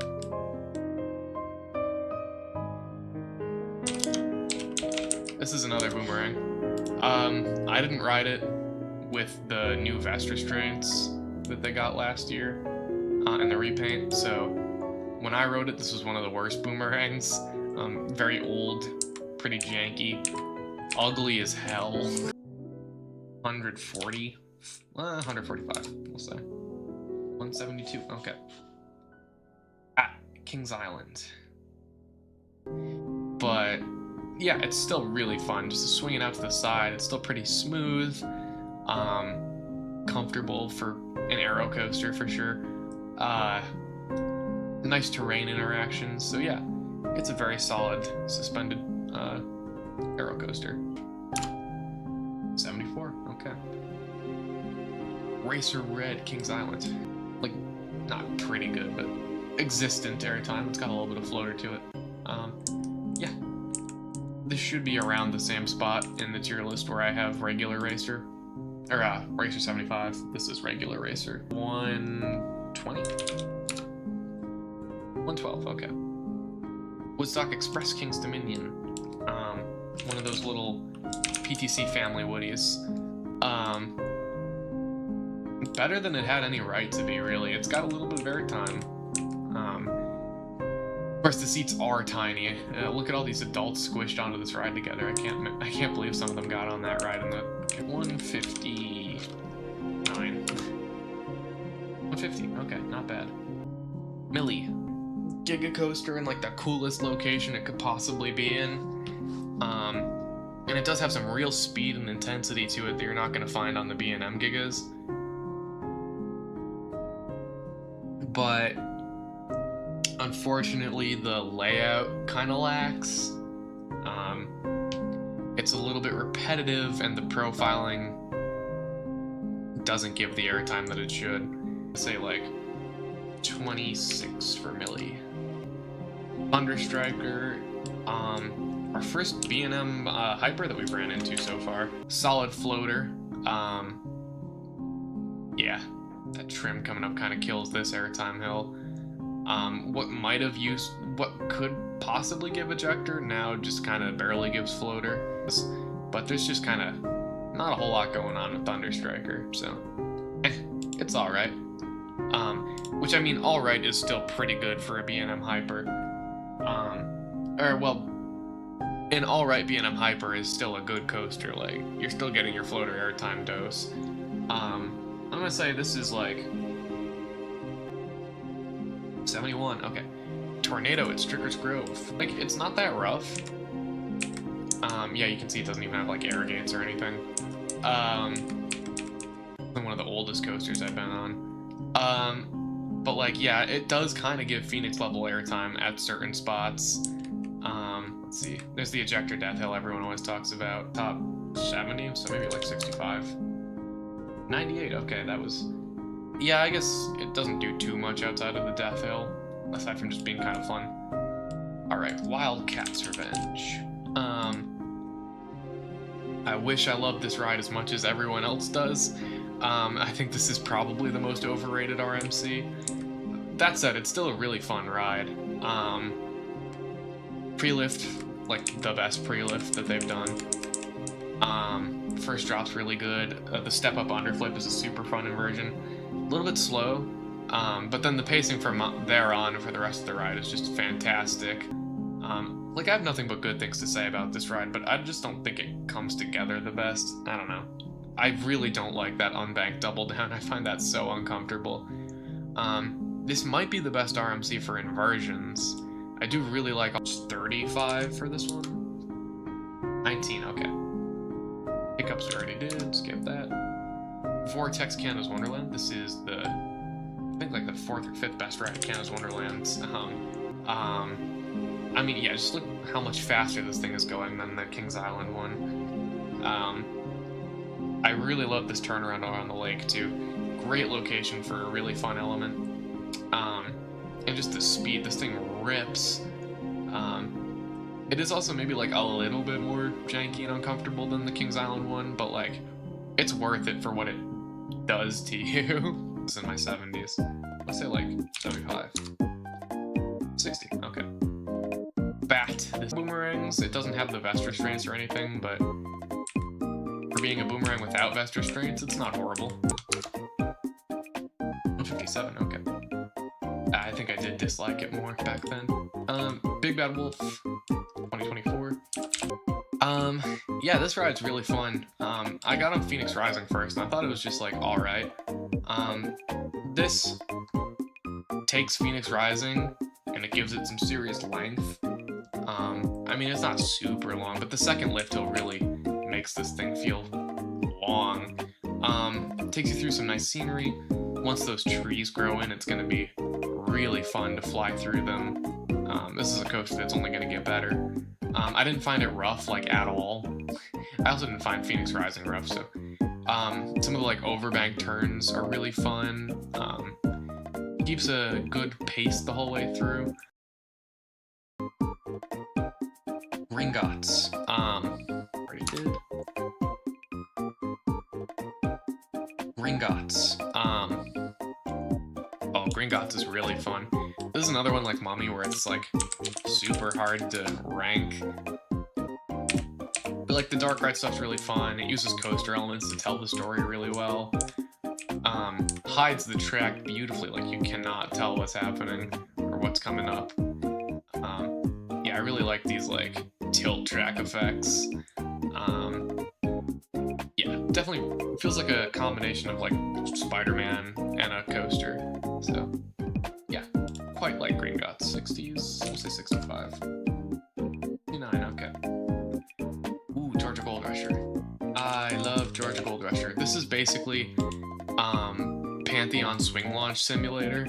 This is another boomerang. I didn't ride it with the new vest restraints that they got last year and the repaint, so when I rode it, this was one of the worst boomerangs. Very old, pretty janky, ugly as hell. 140? 145, we'll say. 172, okay. At Kings Island. But yeah, it's still really fun. Just swinging out to the side, it's still pretty smooth. Comfortable for an aero coaster for sure. Nice terrain interactions. So yeah, it's a very solid suspended aero coaster. 74, okay. Racer Red, Kings Island. Like, not pretty good, but existent airtime. It's got a little bit of floater to it. Yeah. This should be around the same spot in the tier list where I have regular Racer. Or, Racer 75. This is regular Racer. 120? 112, okay. Woodstock Express King's Dominion. One of those little PTC family Woodies. Better than it had any right to be, really. It's got a little bit of airtime. Of course, the seats are tiny. Look at all these adults squished onto this ride together. I can't believe some of them got on that ride in the 159. 150. Okay, not bad. Millie, Giga Coaster in like the coolest location it could possibly be in. And it does have some real speed and intensity to it that you're not going to find on the B&M Gigas. But unfortunately, the layout kind of lacks. It's a little bit repetitive, and the profiling doesn't give the airtime that it should. Say like 26 for Millie. Thunderstriker, our first B&M Hyper that we've ran into so far. Solid floater. Yeah, that trim coming up kind of kills this airtime hill. What could possibly give ejector now just kind of barely gives floater. But there's just kind of not a whole lot going on with Thunderstriker, so it's alright. Which I mean, alright is still pretty good for a B&M Hyper. An alright B&M Hyper is still a good coaster. Like, you're still getting your floater airtime dose. I'm gonna say this is like 71. Okay. Tornado at Stricker's Grove. Like, it's not that rough. Yeah, you can see it doesn't even have like air gates or anything. One of the oldest coasters I've been on. But like, yeah, it does kind of give Phoenix level airtime at certain spots. Let's see. There's the ejector death hill everyone always talks about. Top 70, so maybe like 65. 98, okay, that was... Yeah, I guess it doesn't do too much outside of the death hill, aside from just being kind of fun. Alright, Wildcat's Revenge. I wish I loved this ride as much as everyone else does. I think this is probably the most overrated RMC. that said, it's still a really fun ride. Pre-lift, like the best pre-lift that they've done. First drop's really good. The step-up underflip is a super fun inversion. A little bit slow, but then the pacing from there on for the rest of the ride is just fantastic. Like, I have nothing but good things to say about this ride, but I just don't think it comes together the best. I don't know. I really don't like that unbanked double down. I find that so uncomfortable. This might be the best RMC for inversions. I do really like 35 for this one. 19, okay. Hiccups we already did, skip that. Vortex Canada's Wonderland. This is the, I think like the 4th or 5th best ride at Canada's Wonderland. I mean, yeah, just look how much faster this thing is going than the Kings Island one. I really love this turnaround around the lake too. Great location for a really fun element. And just the speed, this thing rips. It is also maybe like a little bit more janky and uncomfortable than the Kings Island one, but like, it's worth it for what it does to you. It's in my 70s. Let's say like 75. 60, okay. Bat. This boomerangs, it doesn't have the vest restraints or anything, but for being a boomerang without vest restraints, it's not horrible. 157, okay. I think I did dislike it more back then. Big Bad Wolf, 2024. Yeah, this ride's really fun. I got on Phoenix Rising first, and I thought it was just like, alright. This takes Phoenix Rising, and it gives it some serious length. I mean, it's not super long, but the second lift hill really makes this thing feel long. Takes you through some nice scenery. Once those trees grow in, it's gonna be really fun to fly through them. This is a coaster that's only gonna get better. I didn't find it rough, like, at all. I also didn't find Phoenix Rising rough, so. Some of the, like, overbank turns are really fun. Keeps a good pace the whole way through. Gringotts. Already did. Gringotts. Oh, Gringotts is really fun. This is another one like Mommy where it's like super hard to rank. But like the dark ride stuff's really fun. It uses coaster elements to tell the story really well. Hides the track beautifully, like you cannot tell what's happening or what's coming up. Yeah, I really like these like tilt track effects. Yeah, definitely feels like a combination of like Spider-Man and a coaster. So yeah, quite like Gringotts. 60s, I'll say 65. 59, okay. Ooh, Georgia Gold Rusher. I love Georgia Gold Rusher. This is basically Pantheon Swing Launch Simulator.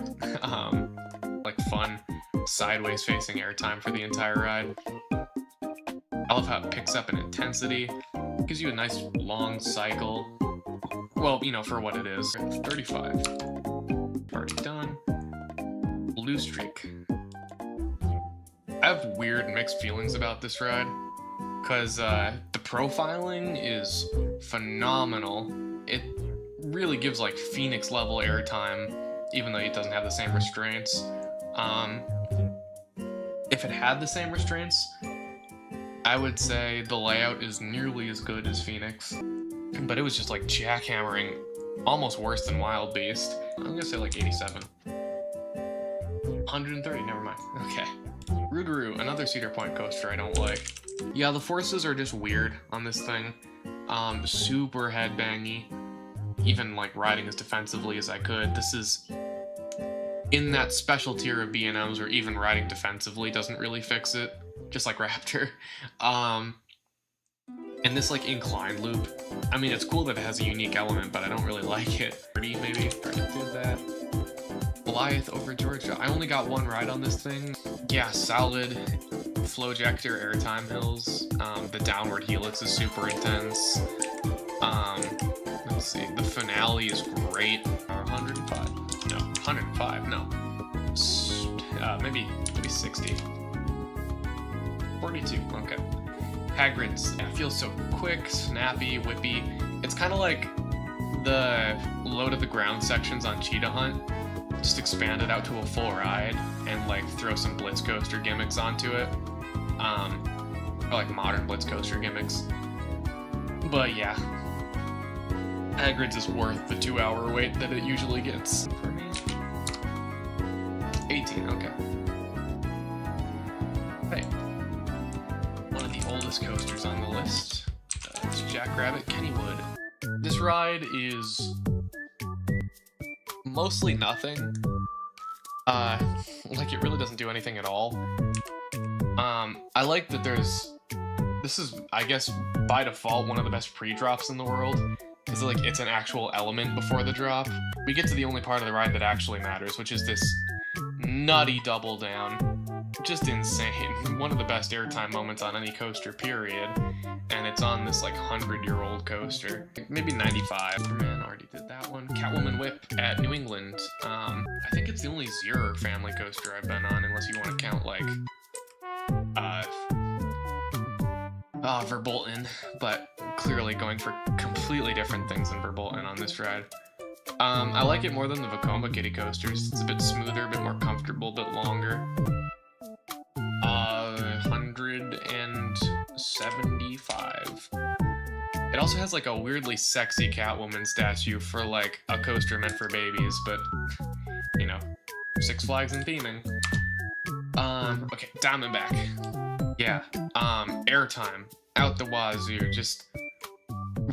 Like fun sideways facing airtime for the entire ride. I love how it picks up in intensity. Gives you a nice long cycle. Well, you know, for what it is. 35. Already done. Blue Streak. I have weird mixed feelings about this ride. Because the profiling is phenomenal. It really gives like Phoenix level airtime, even though it doesn't have the same restraints. If it had the same restraints, I would say the layout is nearly as good as Phoenix, but it was just like jackhammering, almost worse than Wild Beast. I'm gonna say like 87. 130, never mind. Okay. Rougarou, another Cedar Point coaster I don't like. Yeah, the forces are just weird on this thing. Super headbangy. Even like riding as defensively as I could. This is in that special tier of B&Ms where even riding defensively doesn't really fix it. Just like Raptor. And this like incline loop, I mean, it's cool that it has a unique element, but I don't really like it. 30 maybe, I did that. Goliath over Georgia. I only got one ride on this thing. Yeah, solid Flowjector airtime hills. The downward helix is super intense. Let's see, the finale is great. 105, no, 105, no. Maybe 60. 42, okay. Hagrid's, it feels so quick, snappy, whippy. It's kind of like the low to the ground sections on Cheetah Hunt. just expand it out to a full ride and like throw some Blitz Coaster gimmicks onto it. Or like modern Blitz Coaster gimmicks. But yeah, Hagrid's is worth the 2-hour wait that it usually gets for me. 18, okay. Hey, one of the oldest coasters on the list. It's Jackrabbit Kennywood. This ride is mostly nothing. Like it really doesn't do anything at all. I like that this is, I guess, by default, one of the best pre-drops in the world. Because like it's an actual element before the drop. We get to the only part of the ride that actually matters, which is this nutty double down. Just insane. One of the best airtime moments on any coaster, period. And it's on this like 100-year-old coaster. Maybe 95. Superman already did that one. Catwoman Whip at New England. I think it's the only Zero family coaster I've been on, unless you want to count like Verbolten, but clearly going for completely different things than Verbolten on this ride. I like it more than the Vekoma Kiddie coasters. It's a bit smoother, a bit more comfortable, a bit longer. 175. It also has like a weirdly sexy Catwoman statue for like a coaster meant for babies, but you know, Six Flags and theming. Okay, Diamondback. Yeah, airtime out the wazoo, just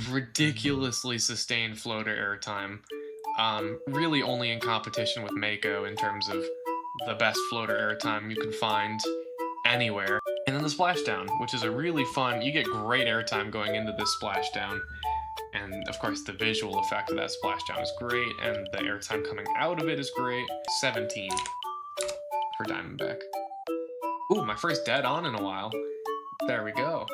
ridiculously sustained floater airtime. Really only in competition with Mako in terms of the best floater airtime you can find anywhere. And then the splashdown, which is a really fun, you get great airtime going into this splashdown. And of course the visual effect of that splashdown is great, and the airtime coming out of it is great. 17 for Diamondback. Ooh, my first dead on in a while. There we go.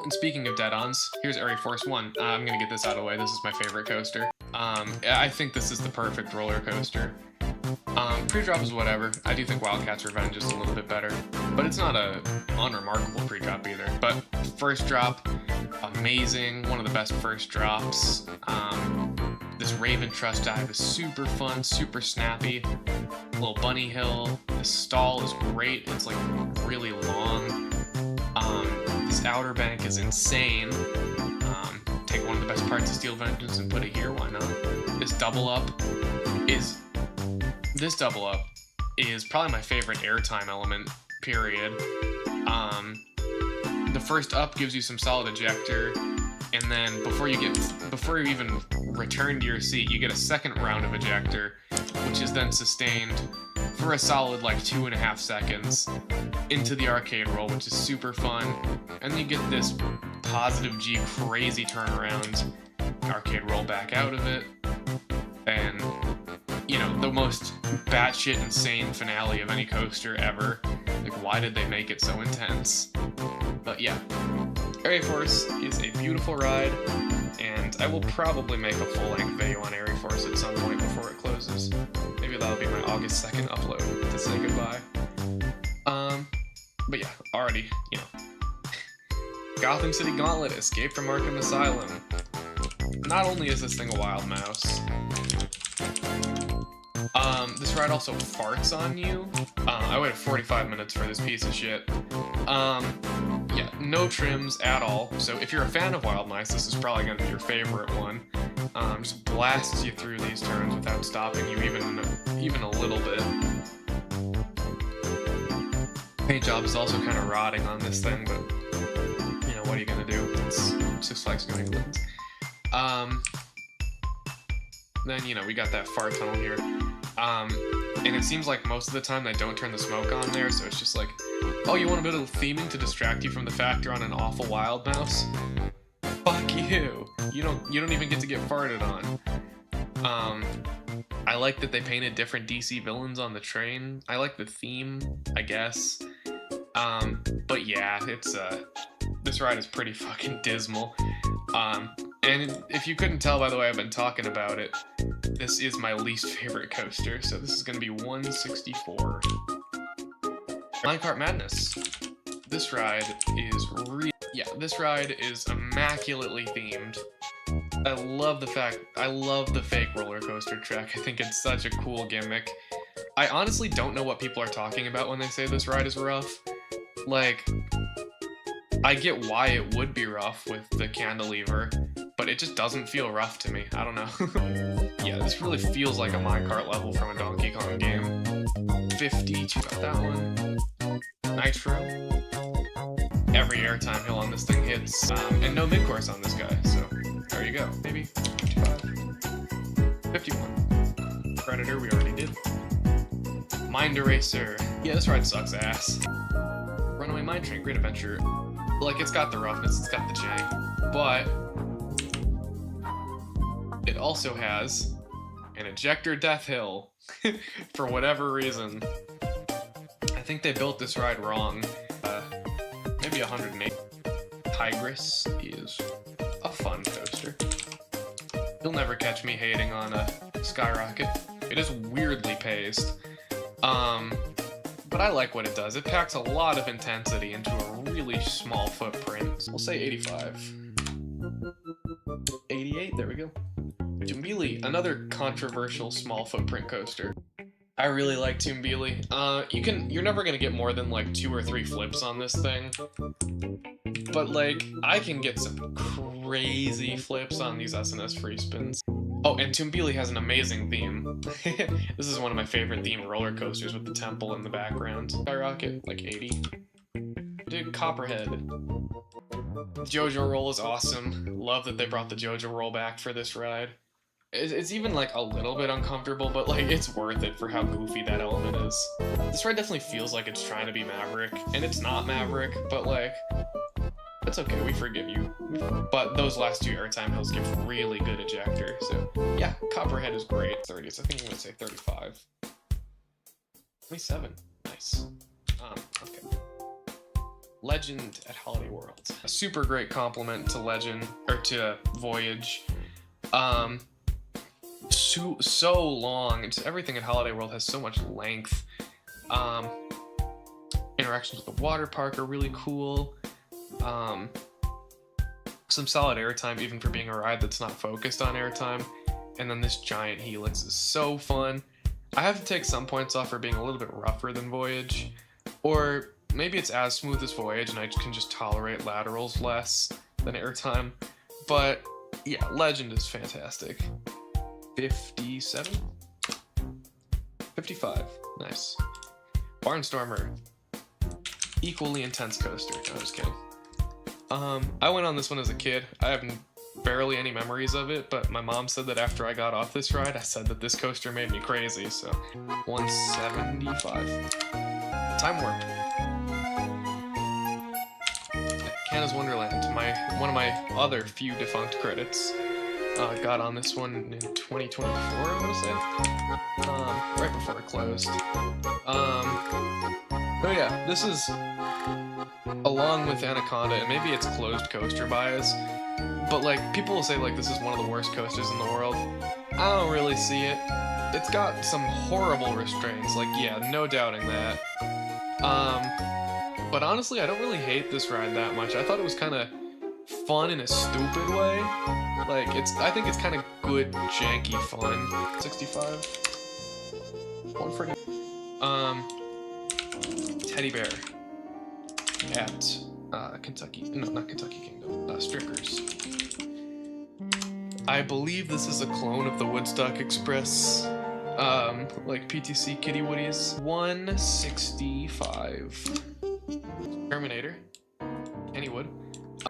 And speaking of dead-ons, here's Air Force One. I'm gonna get this out of the way. This is my favorite coaster. I think this is the perfect roller coaster. Pre-drop is whatever. I do think Wildcats Revenge is a little bit better, but it's not a unremarkable pre-drop either. But first drop, amazing. One of the best first drops. This Raven Trust dive is super fun, super snappy. Little bunny hill. The stall is great. It's like really long. This outer bank is insane. Take one of the best parts of Steel Vengeance and put it here, why not? This double up is probably my favorite airtime element, period. The first up gives you some solid ejector, and then before you even return to your seat, you get a second round of ejector, which is then sustained for a solid like 2.5 seconds into the arcade roll, which is super fun. And then you get this positive G crazy turnaround arcade roll back out of it. And, you know, the most batshit insane finale of any coaster ever. Like, why did they make it so intense? But yeah, Air Force is a beautiful ride, and I will probably make a full-length video on Air Force at some point before it closes. Maybe that'll be my August 2nd upload to say goodbye. But yeah, already, you know. Gotham City Gauntlet, Escape from Arkham Asylum. Not only is this thing a wild mouse, this ride also farts on you. I waited 45 minutes for this piece of shit. Yeah, no trims at all. So if you're a fan of Wild Mice, this is probably going to be your favorite one. Just blasts you through these turns without stopping you even a little bit. Paint job is also kind of rotting on this thing, but you know, what are you going to do? It's Six Flags New England. Then, you know, we got that fart tunnel here. And it seems like most of the time they don't turn the smoke on there, so it's just like, oh, you want a bit of theming to distract you from the fact you're on an awful wild mouse? Fuck you! You don't even get to get farted on. I like that they painted different DC villains on the train. I like the theme, I guess. But yeah, it's this ride is pretty fucking dismal. And if you couldn't tell by the way I've been talking about it, this is my least favorite coaster, so this is going to be 164. Minecart Madness. This ride is this ride is immaculately themed. I love the fake roller coaster track. I think it's such a cool gimmick. I honestly don't know what people are talking about when they say this ride is rough. Like, I get why it would be rough with the cantilever, but it just doesn't feel rough to me. I don't know. Yeah, this really feels like a minecart level from a Donkey Kong game. 50, check out that one. Nitro. Every airtime hill on this thing hits, and no mid-course on this guy, so there you go. Maybe 55. 51. Predator, we already did. Mind Eraser. Yeah, this ride sucks ass. Runaway Mine Train, great adventure. Like, it's got the roughness, it's got the jank, but it also has an ejector death hill for whatever reason. I think they built this ride wrong. Maybe 108. Tigress is a fun coaster. You'll never catch me hating on a Skyrocket. It is weirdly paced. But I like what it does. It packs a lot of intensity into a really small footprint. So we'll say 85. 88, there we go. Tumbili, another controversial small footprint coaster. I really like Tumbili. You're never gonna get more than like 2 or 3 flips on this thing. But like, I can get some crazy flips on these SNS free spins. Oh, and Tumbili has an amazing theme. This is one of my favorite themed roller coasters with the temple in the background. Skyrocket, like 80. Dude, Copperhead. Jojo Roll is awesome. Love that they brought the Jojo Roll back for this ride. It's even like a little bit uncomfortable, but like it's worth it for how goofy that element is. This ride definitely feels like it's trying to be Maverick, and it's not Maverick, but like, it's okay, we forgive you. But those last 2 airtime hills give really good ejector, so yeah, Copperhead is great. 30s, I think I'm gonna say 35. 27, nice. Okay. Legend at Holiday World. A super great compliment to Legend, or to Voyage. So long. It's everything at Holiday World has so much length. Interactions with the water park are really cool. Some solid airtime even for being a ride that's not focused on airtime. And then this giant helix is so fun. I have to take some points off for being a little bit rougher than Voyage. Or maybe it's as smooth as Voyage and I can just tolerate laterals less than airtime. But yeah, Legend is fantastic. 57? 55. Nice. Barnstormer. Equally intense coaster. No, I'm just kidding. I went on this one as a kid. I have barely any memories of it, but my mom said that after I got off this ride, I said that this coaster made me crazy, so 175. Time Warp. Canada's Wonderland, one of my other few defunct credits. Got on this one in 2024, I want to say. Right before it closed. Oh yeah, this is, along with Anaconda, and maybe it's closed coaster bias, but like, people will say like this is one of the worst coasters in the world. I don't really see it. It's got some horrible restraints, like yeah, no doubting that. But honestly, I don't really hate this ride that much. I thought it was kind of fun in a stupid way. Like, I think it's kind of good, janky fun. 65. One for Teddy Bear at Kentucky. No, not Kentucky Kingdom. Strickers. I believe this is a clone of the Woodstock Express. Like PTC Kitty Woodies. 165. Terminator. Kennywood.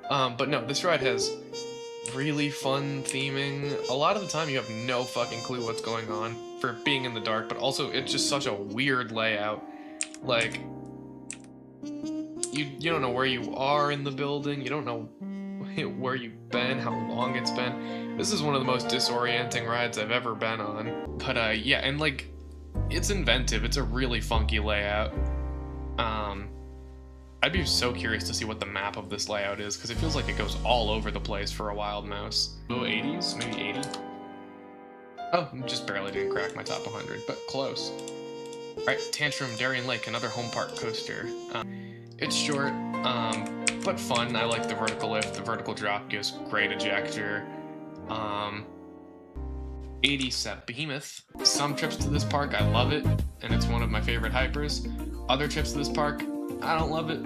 But no, this ride has really fun theming. A lot of the time you have no fucking clue what's going on for being in the dark, but also it's just such a weird layout. Like, you don't know where you are in the building, you don't know where you've been, how long it's been. This is one of the most disorienting rides I've ever been on. But yeah, and like, it's inventive, it's a really funky layout. I'd be so curious to see what the map of this layout is, because it feels like it goes all over the place for a Wild Mouse. Low 80s? Maybe 80? Oh, just barely didn't crack my top 100, but close. Alright, Tantrum Darien Lake, another home park coaster. It's short, but fun. I like the vertical lift. The vertical drop gives great ejector. 87 Behemoth. Some trips to this park, I love it, and it's one of my favorite hypers. Other trips to this park, I don't love it.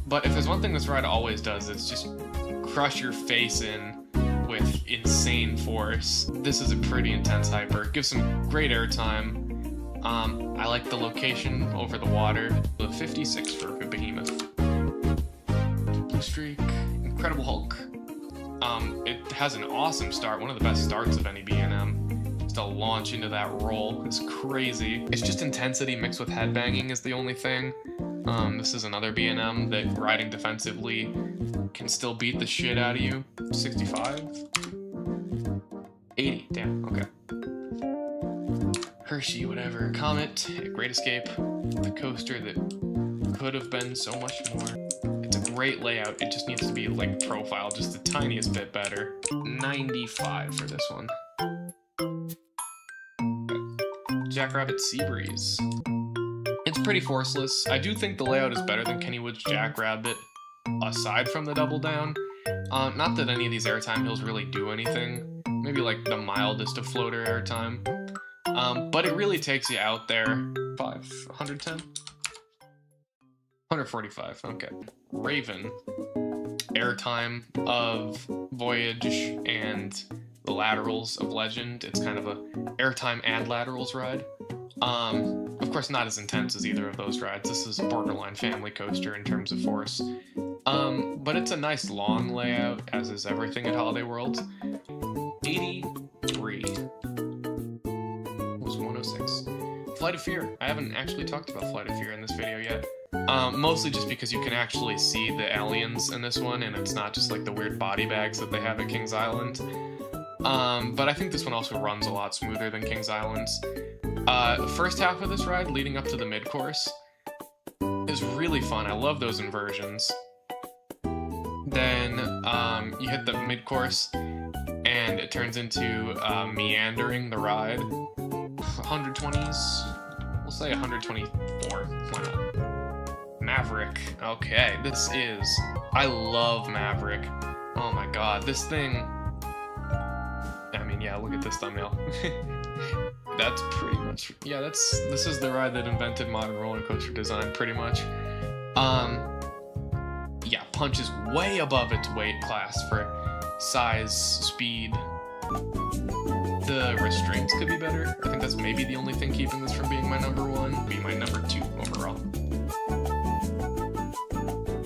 But if there's one thing this ride always does, it's just crush your face in with insane force. This is a pretty intense hyper. Gives some great airtime. I like the location over the water. The 56 for a Behemoth. Blue Streak, Incredible Hulk. It has an awesome start, one of the best starts of any B&M. Just to launch into that roll is crazy. It's just intensity mixed with headbanging is the only thing. This is another B&M that riding defensively can still beat the shit out of you. 65? 80, damn, okay. Hershey, whatever. Comet, Great Escape, the coaster that could have been so much more. It's a great layout, it just needs to be like profiled just the tiniest bit better. 95 for this one. Jackrabbit Seabreeze. It's pretty forceless. I do think the layout is better than Kennywood's Jackrabbit, aside from the double down. Not that any of these airtime hills really do anything. Maybe like the mildest of floater airtime. But it really takes you out there. 110? 145, okay. Raven. Airtime of Voyage and the Laterals of Legend. It's kind of a airtime and laterals ride. Of course not as intense as either of those rides. This is a borderline family coaster in terms of force. But it's a nice long layout, as is everything at Holiday World. 83. Was 106. Flight of Fear. I haven't actually talked about Flight of Fear in this video yet. Mostly just because you can actually see the aliens in this one, and it's not just like the weird body bags that they have at Kings Island. But I think this one also runs a lot smoother than Kings Island's. The first half of this ride, leading up to the mid-course, is really fun. I love those inversions. Then you hit the mid-course, and it turns into meandering the ride. 120s? We'll say 124. Why not? Maverick. Okay, this is... I love Maverick. Oh my god, this thing... I mean, yeah, look at this thumbnail. That's pretty much... Yeah, this is the ride that invented modern roller coaster design, pretty much. Yeah, punches way above its weight class for size, speed. The restraints could be better. I think that's maybe the only thing keeping this from being my number one. Be my number 2 overall.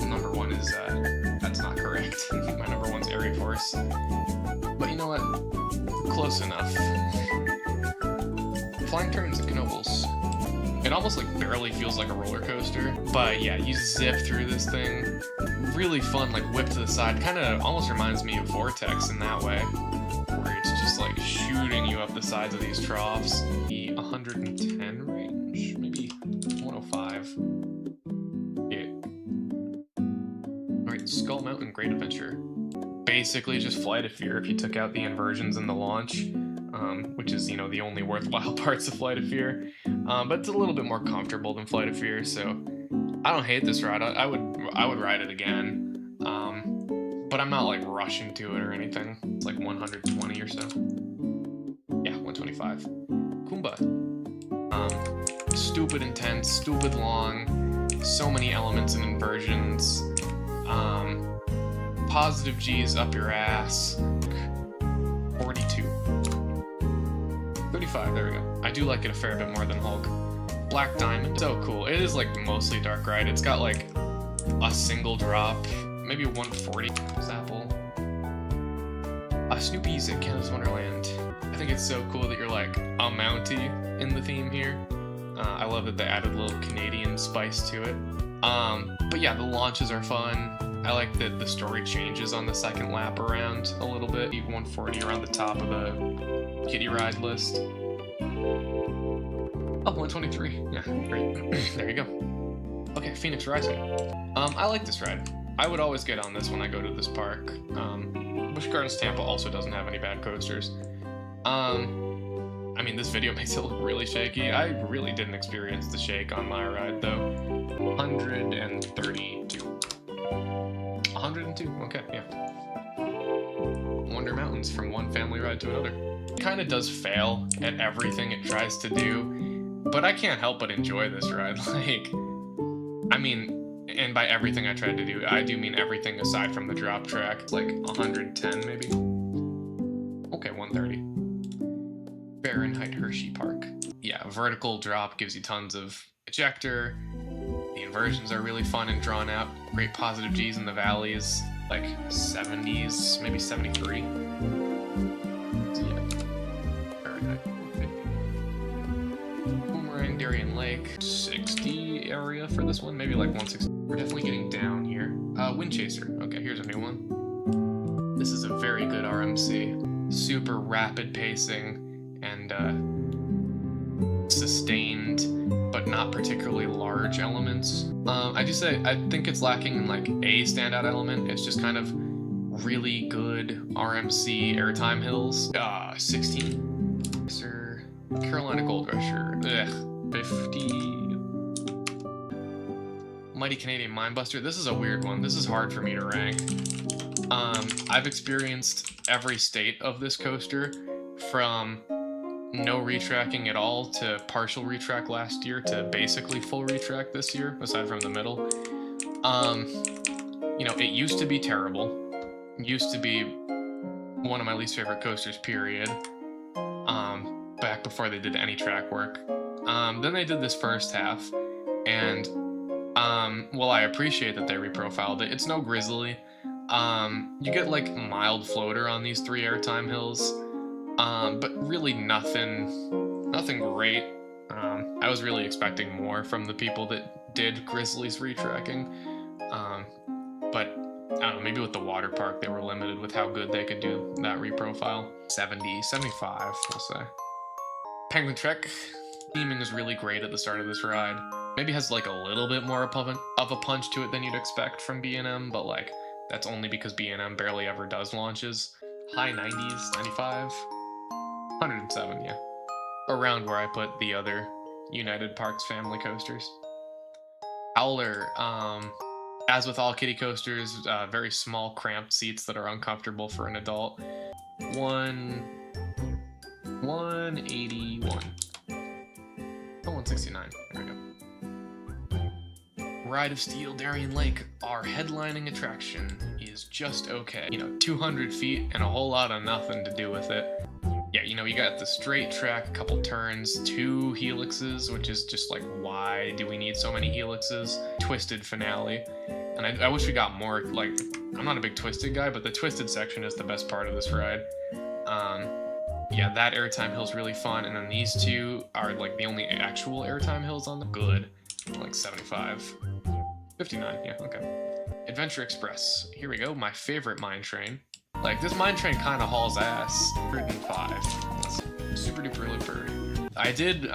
Number 1 is, that's not correct. My number 1's Airy Force. But you know what? Close enough. Flying Turns at Knoebels. It almost like barely feels like a roller coaster, but yeah, you zip through this thing. Really fun, like whip to the side. Kind of almost reminds me of Vortex in that way, where it's just like shooting you up the sides of these troughs. The 110 range, maybe 105. Yeah. All right, Skull Mountain Great Adventure. Basically just Flight of Fear if you took out the inversions in the launch. Which is, you know, the only worthwhile parts of Flight of Fear. But it's a little bit more comfortable than Flight of Fear, so I don't hate this ride. I would ride it again. But I'm not like rushing to it or anything. It's like 120 or so. Yeah, 125. Kumba. Stupid intense, stupid long, so many elements and inversions. Positive G's up your ass. 42. 35, there we go. I do like it a fair bit more than Hulk. Black Diamond, so cool. It is like mostly dark ride. It's got like a single drop, maybe 140. Zapple. Snoopy's at Canada's Wonderland. I think it's so cool that you're like a Mountie in the theme here. I love that they added a little Canadian spice to it. But yeah, the launches are fun. I like that the story changes on the second lap around a little bit. 140 around the top of the kiddie ride list. Oh, 123. Yeah, great. There you go. Okay, Phoenix Rising. I like this ride. I would always get on this when I go to this park. Busch Gardens Tampa also doesn't have any bad coasters. I mean, this video makes it look really shaky. I really didn't experience the shake on my ride, though. 132. 102, okay, yeah. Wonder Mountains from one family ride to another. It kind of does fail at everything it tries to do, but I can't help but enjoy this ride. Like, I mean, and by everything I tried to do, I do mean everything aside from the drop track. It's like 110 maybe. Okay, 130. Fahrenheit Hershey Park. Yeah, vertical drop gives you tons of ejector. The inversions are really fun and drawn out. Great positive G's in the valleys, like 70s, maybe 73. So yeah, Fahrenheit 150. Boomerang Darien Lake, 60 area for this one, maybe like 160. We're definitely getting down here. Wind Chaser. Okay, here's a new one. This is a very good RMC. Super rapid pacing and sustained but not particularly large elements. I do say I think it's lacking in like a standout element. It's just kind of really good RMC airtime hills. 16. Sir, Carolina Gold Rusher. 50. Mighty Canadian Minebuster. This is a weird one. This is hard for me to rank. I've experienced every state of this coaster, from no retracking at all to partial retrack last year to basically full retrack this year, aside from the middle. You know, it used to be terrible. It used to be one of my least favorite coasters, period. Back before they did any track work. Then they did this first half, and while I appreciate that they reprofiled it, it's no Grizzly. You get like mild floater on these 3 airtime hills. But really nothing great. I was really expecting more from the people that did Grizzly's retracking. But I don't know, maybe with the water park they were limited with how good they could do that reprofile. 70, 75, we'll say. Penguin Trek. Theming is really great at the start of this ride. Maybe has like a little bit more of a punch to it than you'd expect from B&M, but like that's only because B&M barely ever does launches. High 90s, 95. 107, yeah. Around where I put the other United Parks family coasters. Howler, as with all kiddie coasters, very small cramped seats that are uncomfortable for an adult. 181. Oh, 169, there we go. Ride of Steel Darien Lake, our headlining attraction, is just okay. You know, 200 feet and a whole lot of nothing to do with it. Yeah, you know, you got the straight track, a couple turns, 2 helixes, which is just like, why do we need so many helixes? Twisted finale. And I wish we got more, like, I'm not a big twisted guy, but the twisted section is the best part of this ride. Yeah, that airtime hill's really fun, and then these 2 are like the only actual airtime hills on the good. Like 75. 59, yeah, okay. Adventure Express. Here we go, my favorite mine train. Like, this mine train kind of hauls ass. 105. That's super duper looper. I did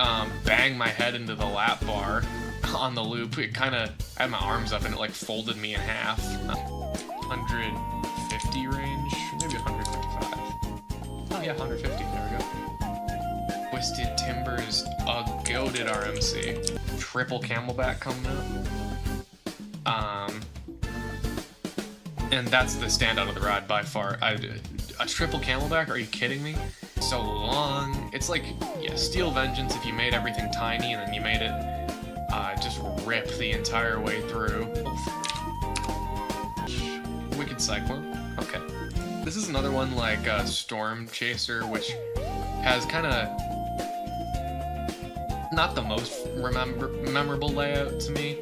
bang my head into the lap bar on the loop. It kind of, I had my arms up and it like folded me in half. 150 range, maybe 155. Oh yeah, 150, there we go. Twisted Timbers, a goated RMC. Triple Camelback coming up. And that's the standout of the ride by far. A triple Camelback? Are you kidding me? So long. It's like, yeah, Steel Vengeance if you made everything tiny and then you made it just rip the entire way through. Wicked Cyclone. Okay. This is another one like Storm Chaser, which has kind of not the most memorable layout to me.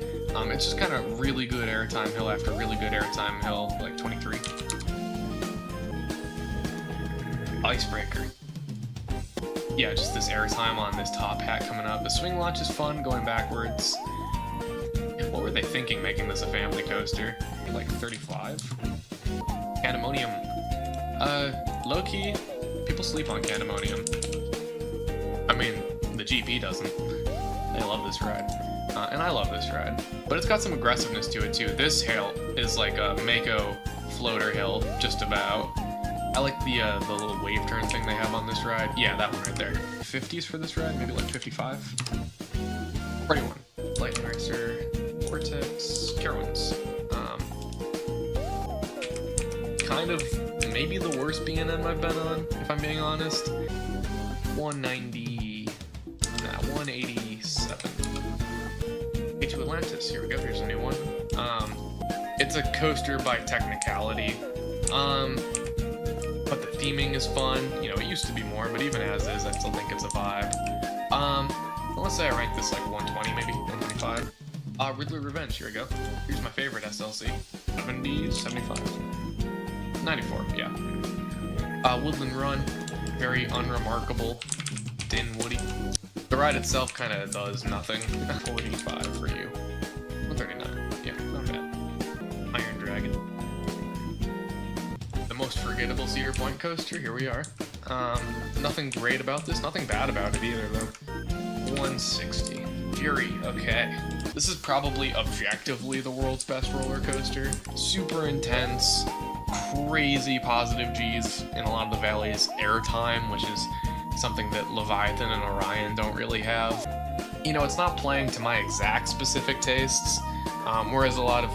It's just kind of really good airtime hill after really good airtime hill, like 23. Icebreaker. Yeah, just this airtime on this top hat coming up. The swing launch is fun, going backwards. What were they thinking making this a family coaster? Like 35? Candemonium. Low-key, people sleep on Candemonium. I mean, the GP doesn't. They love this ride. And I love this ride. But it's got some aggressiveness to it too. This hill is like a Mako floater hill, just about. I like the little wave turn thing they have on this ride. Yeah, that one right there. 50s for this ride, maybe like 55. 41. Lightning Racer, Vortex, Carowinds. Kind of maybe the worst B&M I've been on, if I'm being honest. 187. A2 Atlantis, here we go, here's a new one. It's a coaster by technicality, but the theming is fun. You know, it used to be more, but even as is, I still think it's a vibe. Let's say I rank this like 120, maybe 125. Riddler Revenge, here we go. Here's my favorite SLC. 70, 75. 94, yeah. Woodland Run, very unremarkable, Dinwoody. The ride itself kind of does nothing. 45 for you. 139, yeah, not bad. Iron Dragon. The most forgettable Cedar Point coaster, here we are. Nothing great about this, nothing bad about it either though. 160. Fury, okay. This is probably objectively the world's best roller coaster. Super intense, crazy positive G's in a lot of the valleys. Airtime, which is something that Leviathan and Orion don't really have. You know, it's not playing to my exact specific tastes, whereas a lot of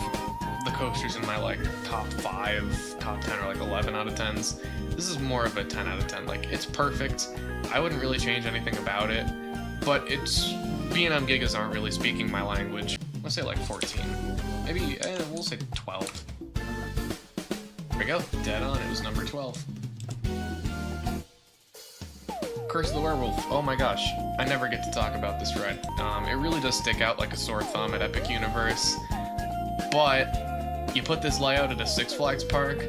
the coasters in my like top 5, top 10, or like 11 out of 10s, this is more of a 10 out of 10. Like, it's perfect. I wouldn't really change anything about it, but it's B&M Gigas aren't really speaking my language. Let's say like 14. Maybe, we'll say 12. There we go, dead on, it was number 12. Curse of the Werewolf, oh my gosh, I never get to talk about this ride. It really does stick out like a sore thumb at Epic Universe, but you put this layout at a Six Flags park,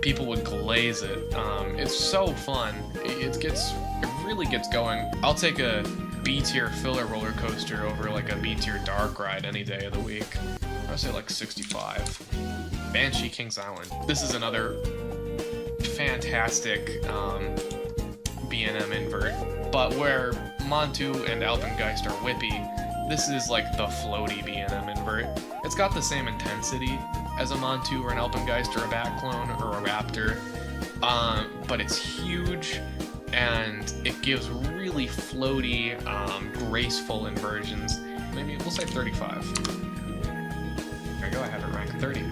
people would glaze it. It's so fun, it really gets going. I'll take a B-tier filler roller coaster over like a B-tier dark ride any day of the week. I'll say like 65. Banshee Kings Island. This is another fantastic B&M invert, but where Montu and Alpengeist are whippy, this is like the floaty B&M invert. It's got the same intensity as a Montu or an Alpengeist or a Bat Clone or a Raptor, but it's huge and it gives really floaty, graceful inversions. Maybe we'll say 35. There we go, I have it ranked 30.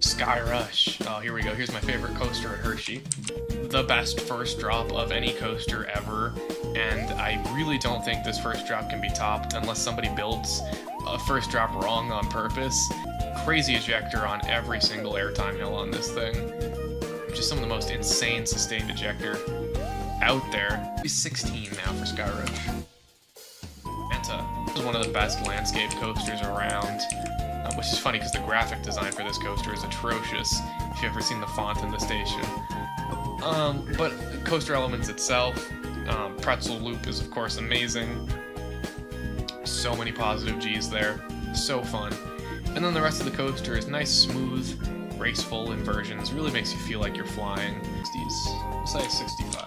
Sky Rush. Oh, here we go. Here's my favorite coaster at Hershey. The best first drop of any coaster ever, and I really don't think this first drop can be topped unless somebody builds a first drop wrong on purpose. Crazy ejector on every single airtime hill on this thing. Just some of the most insane sustained ejector out there. He's 16 now for Sky Rush. Manta. This is one of the best landscape coasters around. Which is funny because the graphic design for this coaster is atrocious, if you've ever seen the font in the station. But coaster elements itself, Pretzel Loop is of course amazing. So many positive G's there, so fun. And then the rest of the coaster is nice, smooth, graceful inversions, really makes you feel like you're flying. 60s, we'll say 65.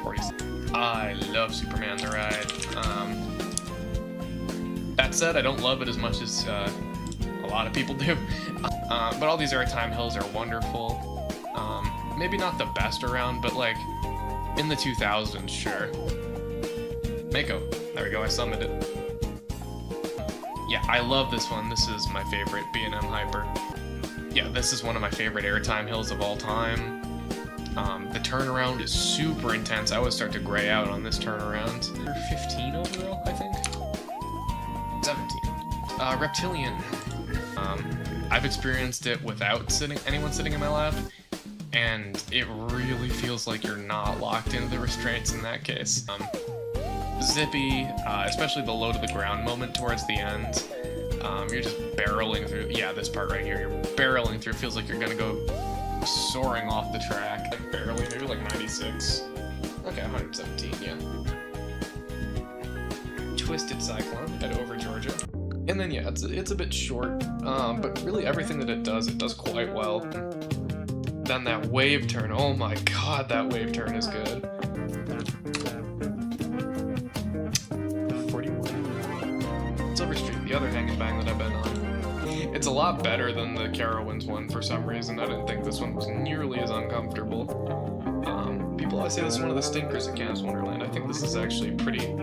40s. I love Superman the ride. That said, I don't love it as much as a lot of people do, but all these airtime hills are wonderful. Maybe not the best around, but like in the 2000s, sure. Mako, there we go, I summoned it. Yeah, I love this one. This is my favorite B&M Hyper. Yeah, this is one of my favorite airtime hills of all time. The turnaround is super intense. I would start to gray out on this turnaround. 15 overall, I think. 17. Reptilian. I've experienced it without anyone sitting in my lap, and it really feels like you're not locked into the restraints in that case. Zippy, especially the low to the ground moment towards the end. You're just barreling through. Yeah, this part right here. You're barreling through. Feels like you're gonna go soaring off the track. Like barely, maybe like 96. Okay, 117. Yeah. Twisted Cyclone at Over Georgia. And then yeah, it's a bit short, but really everything that it does quite well. Then that wave turn, oh my god, that wave turn is good. 41. Silver Street, the other hang and bang that I've been on. It's a lot better than the Carowinds one for some reason. I didn't think this one was nearly as uncomfortable. People always say this is one of the stinkers at Canada's Wonderland. I think this is actually a pretty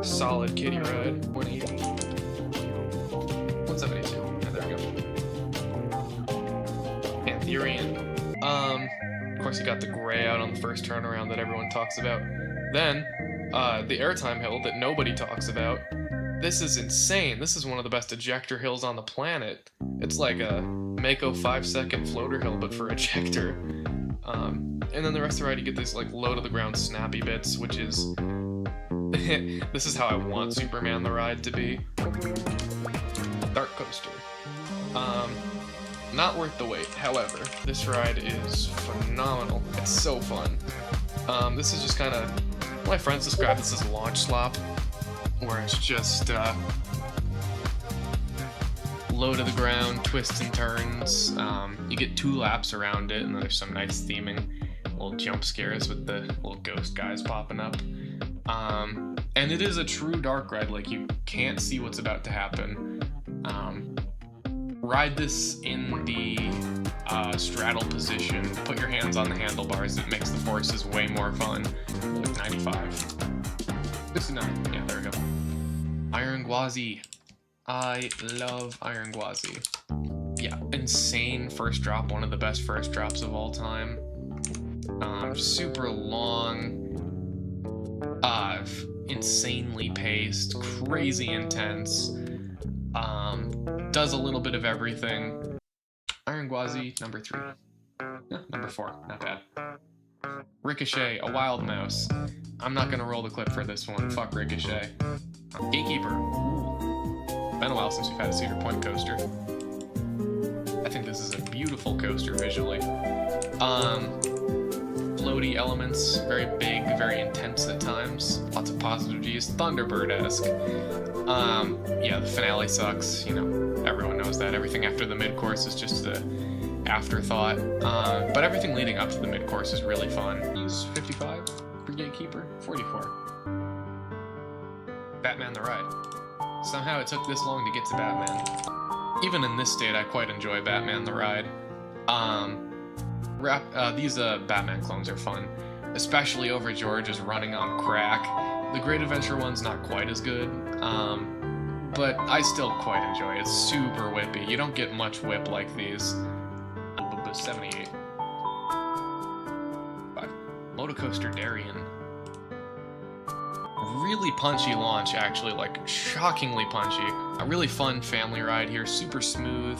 solid kiddie ride. 180. 172. Yeah, there we go. Pantherian. course, you got the gray out on the first turnaround that everyone talks about. Then, the airtime hill that nobody talks about. This is insane. This is one of the best ejector hills on the planet. It's like a Mako 5-second floater hill, but for ejector. And then the rest of the ride, you get these like low to the ground snappy bits, which is this is how I want Superman the ride to be. Dark coaster. Not worth the wait. However, this ride is phenomenal. It's so fun. This is just kind of, my friends describe this as launch slop, where it's just low to the ground, twists and turns. You get 2 laps around it, and then there's some nice theming, little jump scares with the little ghost guys popping up. And it is a true dark ride, like you can't see what's about to happen. Ride this in the straddle position, put your hands on the handlebars, it makes the forces way more fun. Like 95. 69, yeah, there we go. Iron Gwazi. I love Iron Gwazi. Yeah, insane first drop, one of the best first drops of all time. Super long, insanely paced, crazy intense, does a little bit of everything. Iron Gwazi, number 3. Yeah, number 4, not bad. Ricochet, a wild mouse. I'm not gonna roll the clip for this one, fuck Ricochet. Gatekeeper. Been a while since we've had a Cedar Point coaster. I think this is a beautiful coaster visually. Floaty elements, very big, very intense at times. Lots of positive G's, Thunderbird-esque. Yeah, the finale sucks, you know, everyone knows that. Everything after the mid-course is just an afterthought. But everything leading up to the mid-course is really fun. He's 55 for Gatekeeper, 44. Batman the Ride. Somehow it took this long to get to Batman. Even in this state, I quite enjoy Batman the Ride. These Batman clones are fun, especially over George's running on crack. The Great Adventure one's not quite as good, but I still quite enjoy it. It's super whippy. You don't get much whip like these. 78. 5. Motocoaster Darien. Really punchy launch, actually, like shockingly punchy. A really fun family ride here, super smooth,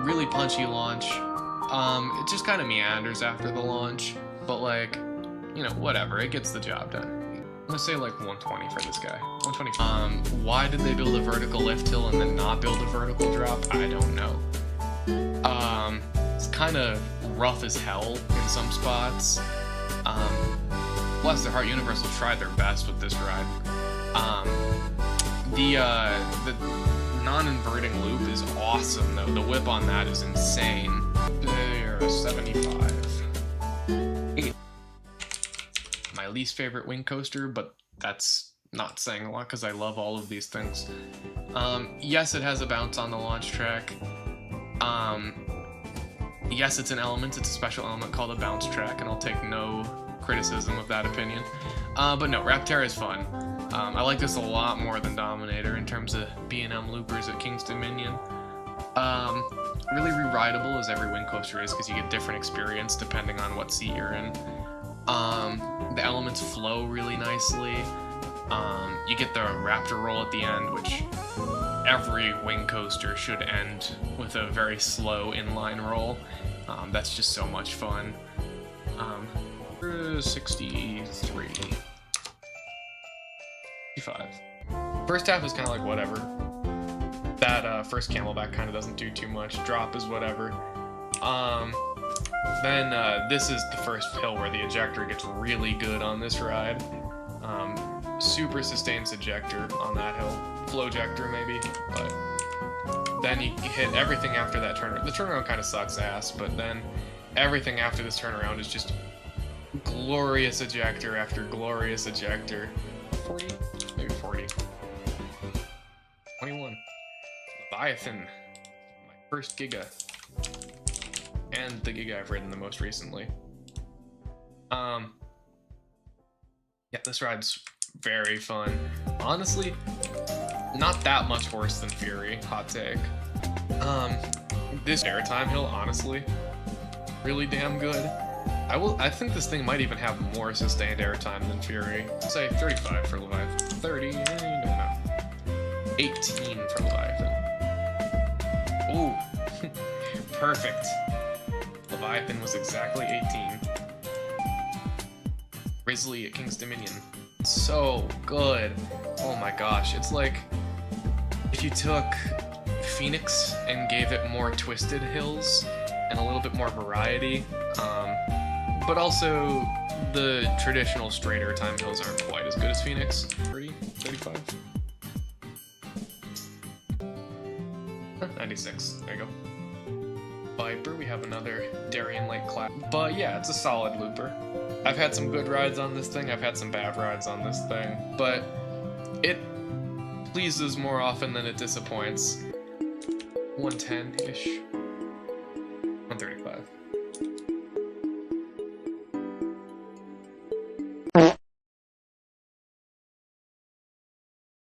really punchy launch. It just kind of meanders after the launch, but like, you know, whatever, it gets the job done. I'm gonna say like 120 for this guy. 120. Why did they build a vertical lift hill and then not build a vertical drop? I don't know. It's kind of rough as hell in some spots. Bless their heart, Universal tried their best with this ride. The non-inverting loop is awesome though. The whip on that is insane. They're a 75. 8. My least favorite wing coaster, but that's not saying a lot because I love all of these things. Yes, it has a bounce on the launch track. Yes, it's an element. It's a special element called a bounce track, and I'll take no criticism of that opinion. But no, Rapterra is fun. I like this a lot more than Dominator in terms of B&M loopers at King's Dominion. Really re-rideable as every wing coaster is because you get different experience depending on what seat you're in. The elements flow really nicely. You get the Raptor roll at the end, which every wing coaster should end with a very slow inline roll. That's just so much fun. 63. 55. First half is kind of like whatever. That first Camelback kind of doesn't do too much. Drop is whatever. Then this is the first hill where the ejector gets really good on this ride. Super sustains ejector on that hill. Flow ejector maybe, but then you hit everything after that turnaround. The turnaround kind of sucks ass, but then everything after this turnaround is just glorious ejector after glorious ejector. 40? Maybe 40. 21. Leviathan. My first Giga. And the Giga I've ridden the most recently. Yeah, this ride's very fun. Honestly, not that much worse than Fury, hot take. This airtime hill, honestly, really damn good. I think this thing might even have more sustained airtime than Fury. Say 35 for Leviathan. 30, no. 18 for Leviathan. Ooh, perfect. Leviathan was exactly 18. Grizzly at King's Dominion. So good. Oh my gosh, it's like if you took Phoenix and gave it more twisted hills and a little bit more variety, but also the traditional straight airtime hills aren't quite as good as Phoenix. 30, 35? 96, there you go. Viper, we have another Darien Lake class. But yeah, it's a solid looper. I've had some good rides on this thing, I've had some bad rides on this thing, but it pleases more often than it disappoints. 110-ish.